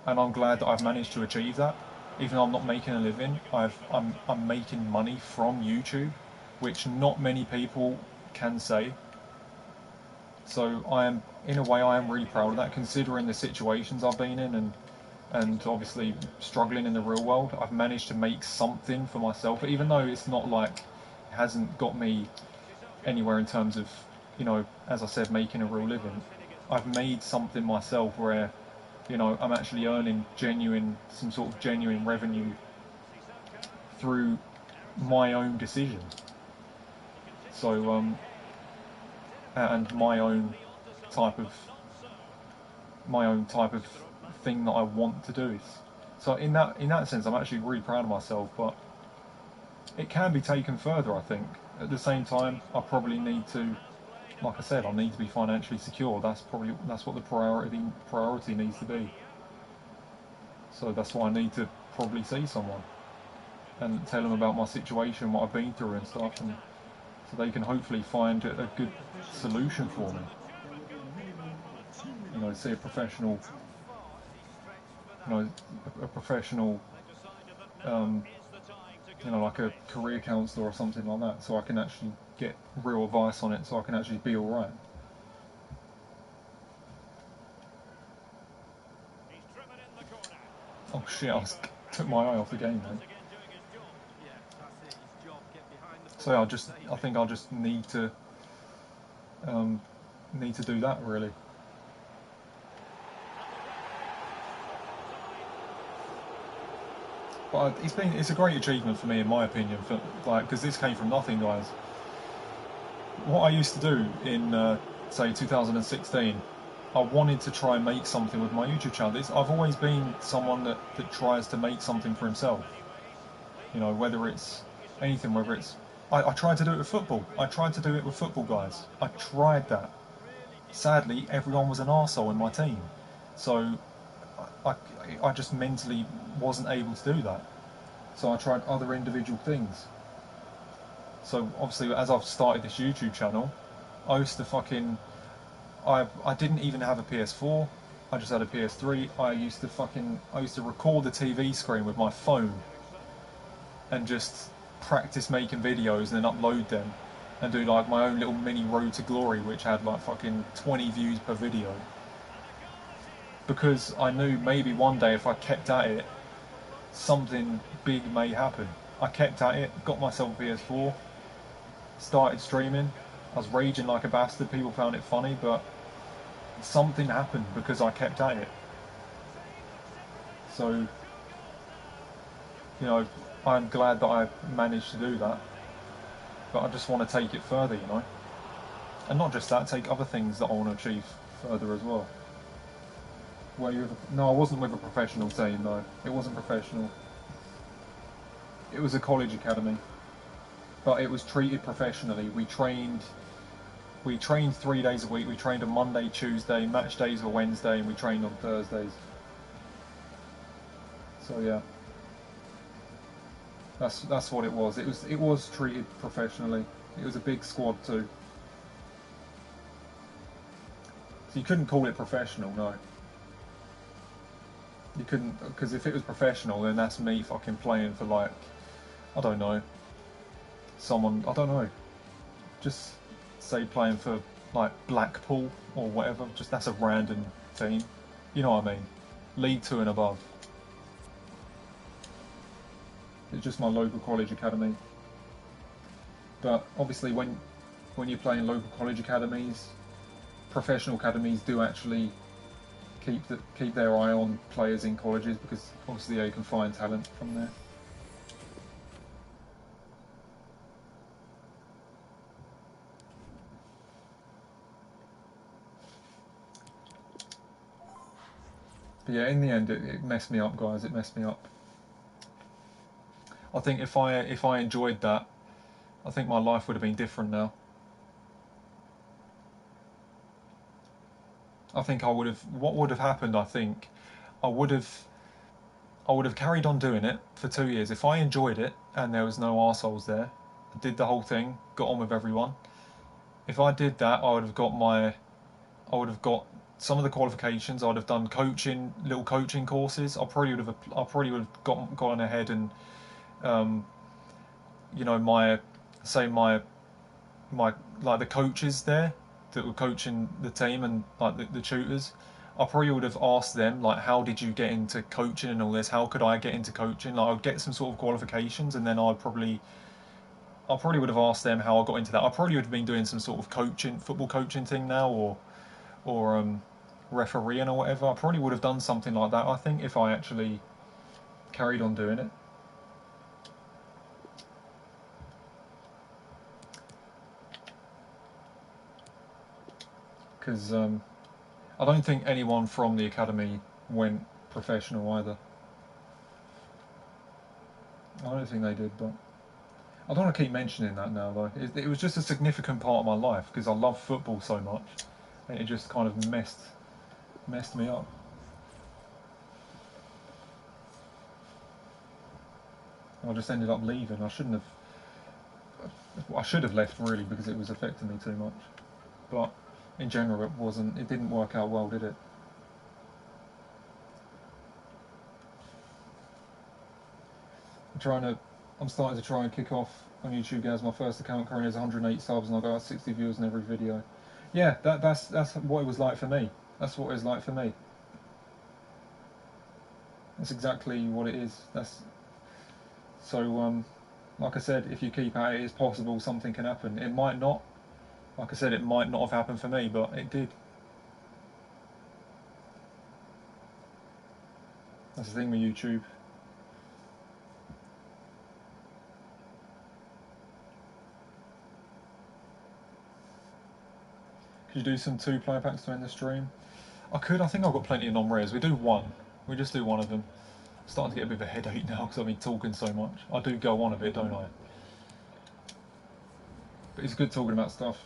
and I'm glad that I've managed to achieve that. Even though I'm not making a living, I'm making money from YouTube, which not many people can say. So in a way, I am really proud of that, considering the situations I've been in and obviously struggling in the real world. I've managed to make something for myself, even though it's not like it hasn't got me anywhere in terms of, you know, as I said, making a real living. I've made something myself where, you know, I'm actually earning some sort of genuine revenue through my own decision. So and type of my own type of thing that I want to do. So in that sense, I'm actually really proud of myself. But it can be taken further, I think. At the same time, I probably need to, like I said, I need to be financially secure. That's what the priority needs to be. So that's why I need to probably see someone and tell them about my situation, what I've been through and stuff, and so they can hopefully find a good solution for me. You know, see a professional, you know, a professional, you know, like a career counsellor or something like that, so I can actually get real advice on it, so I can actually be all right. Oh shit! Took my eye off the game, man. So yeah, I think I'll just need to do that, really. But it's a great achievement for me, in my opinion, because this came from nothing, guys. What I used to do in say 2016, I wanted to try and make something with my YouTube channel. I've always been someone that tries to make something for himself. You know, whether it's anything, whether it's I tried to do it with football. I tried to do it with football, guys. I tried that. Sadly, everyone was an arsehole in my team. So I, I just mentally wasn't able to do that. So I tried other individual things. So obviously, as I've started this YouTube channel, I used to fucking... I didn't even have a PS4. I just had a PS3. I used to record the TV screen with my phone and just practice making videos and then upload them and do like my own little mini road to glory, which had like fucking 20 views per video, because I knew maybe one day if I kept at it, something big may happen. I kept at it, got myself a PS4, started streaming. I was raging like a bastard. People found it funny, but something happened because I kept at it. So, you know, I'm glad that I managed to do that, but I just want to take it further, you know. And not just that, take other things that I want to achieve further as well. No, I wasn't with a professional team, no. It wasn't professional. It was a college academy. But it was treated professionally. We trained 3 days a week. We trained on Monday, Tuesday, match days were Wednesday, and we trained on Thursdays. So yeah. That's what it was. It was treated professionally. It was a big squad too. So you couldn't call it professional, no. You couldn't, because if it was professional, then that's me fucking playing for like, I don't know, someone, I don't know, just say playing for like Blackpool or whatever, just that's a random team, you know what I mean, League 2 and above. It's just my local college academy. But obviously when you're playing local college academies, professional academies do actually keep their eye on players in colleges, because obviously they can find talent from there. But yeah, in the end, it messed me up, guys. It messed me up. I think if I enjoyed that, I think my life would have been different now. I think I would have. What would have happened? I think I would have. I would have carried on doing it for 2 years if I enjoyed it and there was no arseholes there. I did the whole thing, got on with everyone. If I did that, I would have got some of the qualifications. I'd have done little coaching courses. I probably would have gone ahead and, um, you know, my like the coaches there that were coaching the team and like the tutors. I probably would have asked them like, how did you get into coaching and all this? How could I get into coaching? Like, I'd get some sort of qualifications, and then I probably would have asked them how I got into that. I probably would have been doing some sort of football coaching thing now, or refereeing or whatever. I probably would have done something like that, I think, if I actually carried on doing it. Because I don't think anyone from the academy went professional either. I don't think they did, but I don't want to keep mentioning that now, though. It was just a significant part of my life because I love football so much, and it just kind of messed me up. I just ended up leaving. I should have left really, because it was affecting me too much. But in general, it didn't work out well, did it? I'm starting to try and kick off on YouTube, guys. My first account currently has 108 subs, and I've got 60 views in every video. Yeah, that's what it was like for me. That's what it was like for me. That's exactly what it is. Like I said, if you keep at it, it's possible something can happen. It might not. Like I said, it might not have happened for me, but it did. That's the thing with YouTube. Could you do some 2-player packs to end the stream? I could. I think I've got plenty of non-rares. We do one. We just do one of them. Starting to get a bit of a headache now because I've been talking so much. I do go on a bit, don't I? But it's good talking about stuff.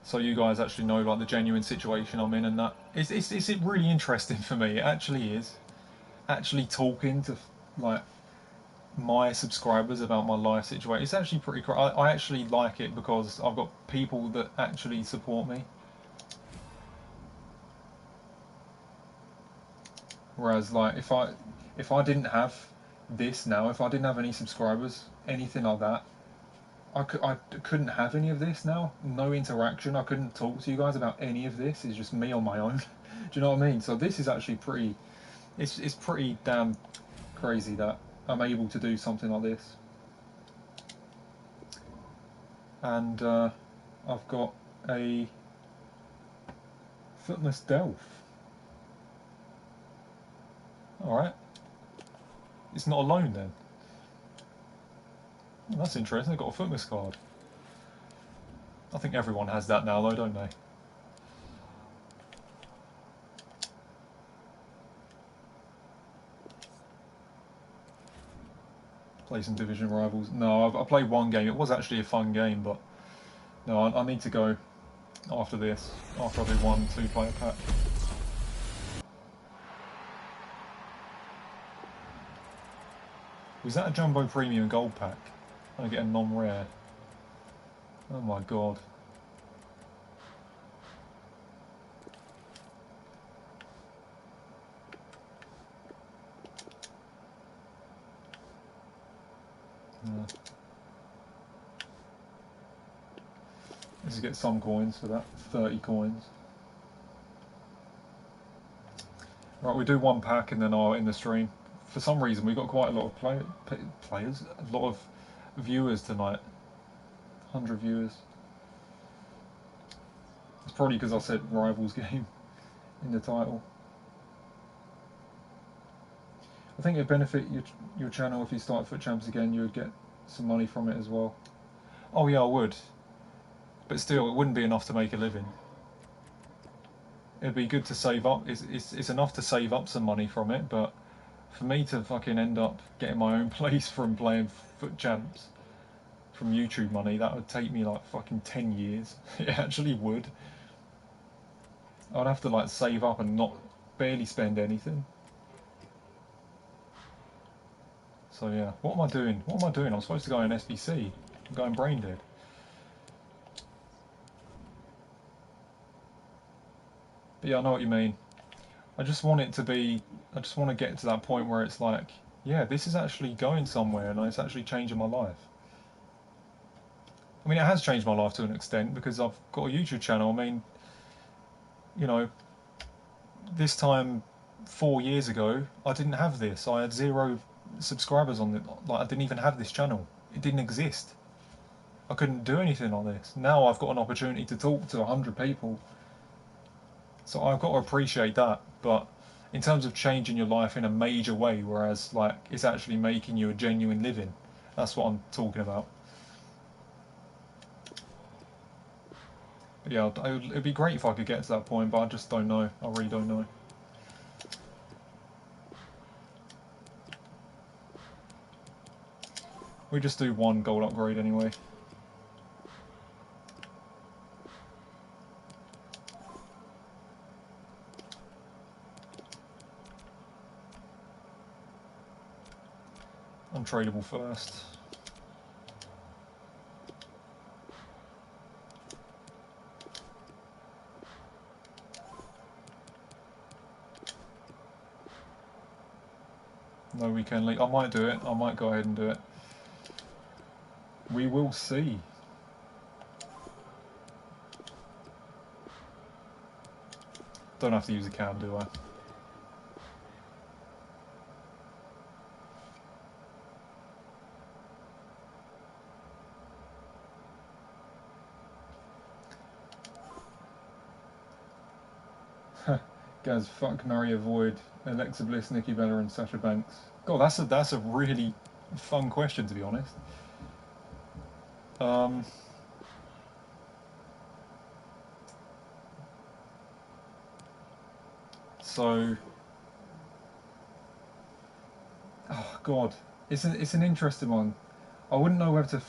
So you guys actually know like the genuine situation I'm in, and that it's really interesting for me. It actually is. Actually talking to like my subscribers about my life situation. It's actually pretty cool. I actually like it because I've got people that actually support me. Whereas like if I didn't have this now, if I didn't have any subscribers, anything like that, I couldn't have any of this now. No interaction. I couldn't talk to you guys about any of this. It's just me on my own. Do you know what I mean? So this is actually pretty. It's pretty damn crazy that I'm able to do something like this. And I've got a footless Delph. All right. It's not alone then. Well, that's interesting. I've got a footless card. I think everyone has that now, though, don't they? Play some division rivals. No, I played one game. It was actually a fun game, but no, I need to go after this. After I do 1 2-player pack. Was that a Jumbo Premium Gold pack? I get a non-rare. Oh my god. Yeah. Let's get some coins for that. 30 coins. Right, we do one pack and then I'll end the stream. For some reason, we got quite a lot of players, a lot of viewers tonight. 100 viewers. It's probably because I said Rivals game in the title. I think it'd benefit your channel if you start Foot Champs again. You would get some money from it as well. Oh yeah, I would. But still, it wouldn't be enough to make a living. It'd be good to save up. It's enough to save up some money from it, but for me to fucking end up getting my own place from playing Foot Champs from YouTube money, that would take me like fucking 10 years. It actually would. I'd have to like save up and not barely spend anything. So yeah, what am I doing? What am I doing? I'm supposed to go in SBC. I'm going brain dead. But yeah, I know what you mean. I just want it to be, I just want to get to that point where it's like, yeah, this is actually going somewhere and it's actually changing my life. I mean, it has changed my life to an extent because I've got a YouTube channel. I mean, you know, this time 4 years ago, I didn't have this. I had 0 subscribers on it. Like, I didn't even have this channel. It didn't exist. I couldn't do anything on this. Now I've got an opportunity to talk to 100 people. So I've got to appreciate that. But in terms of changing your life in a major way, whereas like it's actually making you a genuine living, that's what I'm talking about. But yeah, it'd be great if I could get to that point, but I just don't know. I really don't know. We just do 1 gold upgrade anyway. Untradeable first. No weekend league. I might do it. I might go ahead and do it. We will see. Don't have to use a cam, do I? Gaz, fuck, marry, avoid Alexa Bliss, Nikki Bella, and Sasha Banks. God, that's a really fun question, to be honest. So, oh God, it's an interesting one. I wouldn't know whether to.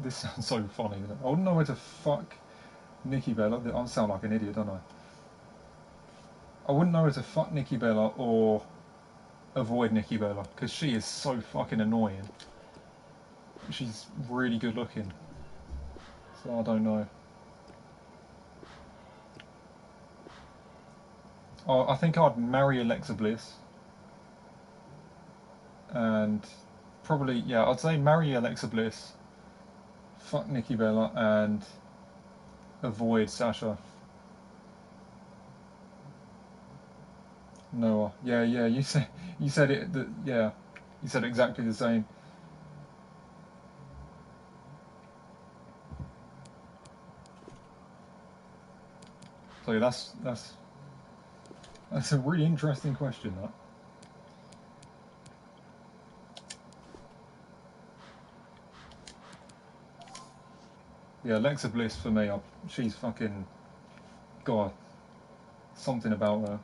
This sounds so funny. I wouldn't know whether to fuck Nikki Bella. I sound like an idiot, don't I? I wouldn't know whether to fuck Nikki Bella or avoid Nikki Bella because she is so fucking annoying. She's really good looking, so I don't know. I think I'd marry Alexa Bliss, and probably yeah, I'd say marry Alexa Bliss, fuck Nikki Bella, and avoid Sasha. Noah. Yeah, yeah. You said it. Yeah, you said exactly the same. So yeah, that's a really interesting question. That. Yeah, Alexa Bliss for me. She's fucking God. Something about her.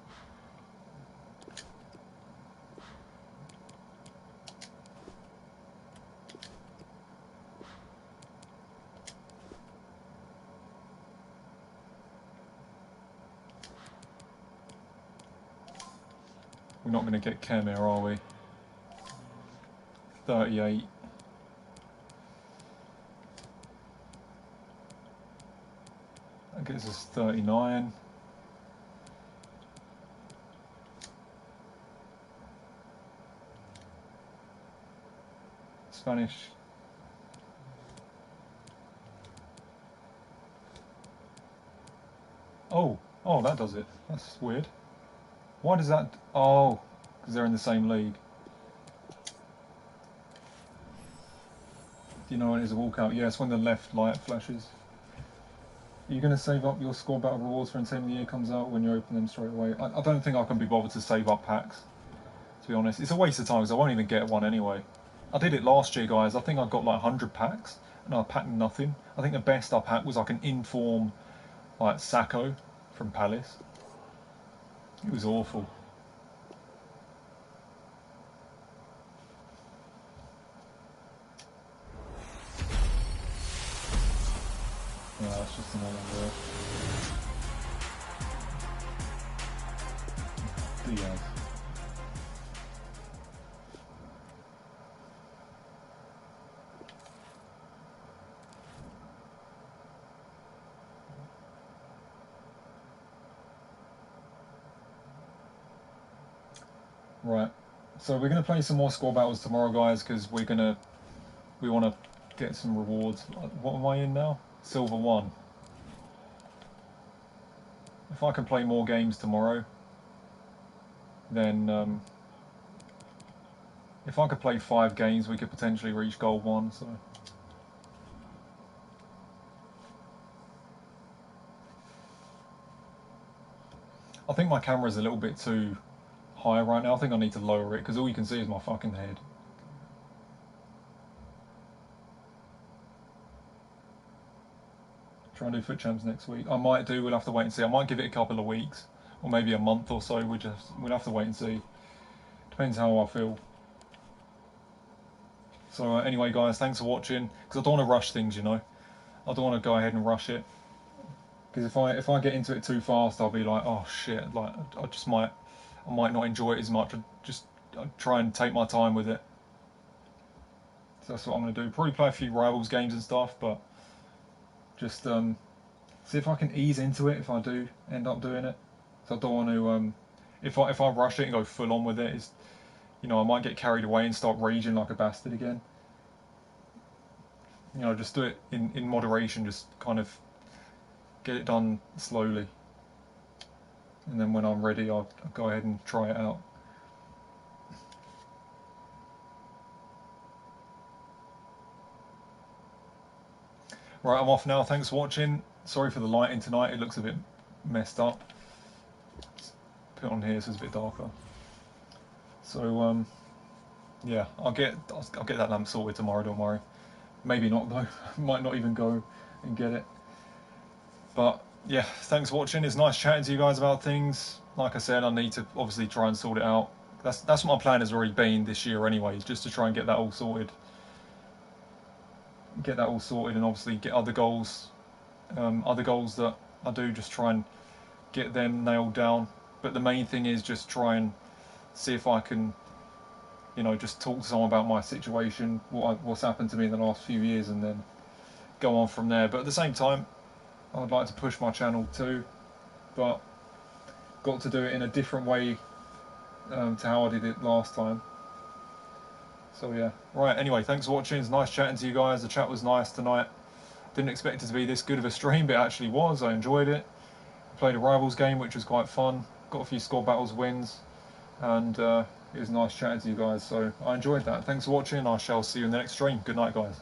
We're not going to get Kem here, are we? 38. That gets us 39. Spanish. Oh, that does it. That's weird. Why does that? Oh, because they're in the same league. Do you know when it is a walkout? Yeah, it's when the left light flashes. Are you going to save up your score battle rewards for when Team of the Year comes out when you open them straight away? I don't think I can be bothered to save up packs, to be honest. It's a waste of time because I won't even get one anyway. I did it last year, guys. I think I got like 100 packs and I packed nothing. I think the best I packed was like an inform like Sacco from Palace. It was awful. Yeah, that's just another word. Diaz. Right. So we're going to play some more score battles tomorrow, guys, because we want to get some rewards. What am I in now? Silver 1. If I can play more games tomorrow, then if I could play 5 games, we could potentially reach gold 1. So I think my camera's a little bit too high right now. I think I need to lower it because all you can see is my fucking head. Try and do foot champs next week. I might do. We'll have to wait and see. I might give it a couple of weeks or maybe a month or so. We'll have to wait and see. Depends how I feel. So anyway, guys, thanks for watching. Because I don't want to rush things, you know. I don't want to go ahead and rush it. Because if I get into it too fast, I'll be like, oh shit, like I might not enjoy it as much. I try and take my time with it. So that's what I'm going to do. Probably play a few Rivals games and stuff, but just see if I can ease into it if I do end up doing it. So I don't want to, if I rush it and go full on with it, I might get carried away and start raging like a bastard again. Just do it in moderation, just kind of get it done slowly. And then when I'm ready, I'll go ahead and try it out. Right, I'm off now. Thanks for watching. Sorry for the lighting tonight. It looks a bit messed up. Put it on here so it's a bit darker. So yeah, I'll get that lamp sorted tomorrow. Don't worry. Maybe not though. Might not even go and get it. But yeah, thanks for watching. It's nice chatting to you guys about things. Like I said, I need to obviously try and sort it out That's what my plan has already been this year anyway, is just to try and get that all sorted. Get that all sorted, and obviously get other goals that I do, just try and get them nailed down. But the main thing is just try and see if I can, just talk to someone about my situation, what's happened to me in the last few years, and then go on from there. But at the same time, I'd like to push my channel too, but got to do it in a different way to how I did it last time. So yeah, right. Anyway, thanks for watching. It's nice chatting to you guys. The chat was nice tonight. Didn't expect it to be this good of a stream, but it actually was. I enjoyed it. Played a rivals game, which was quite fun. Got a few squad battles wins, and it was nice chatting to you guys. So I enjoyed that. Thanks for watching. I shall see you in the next stream. Good night, guys.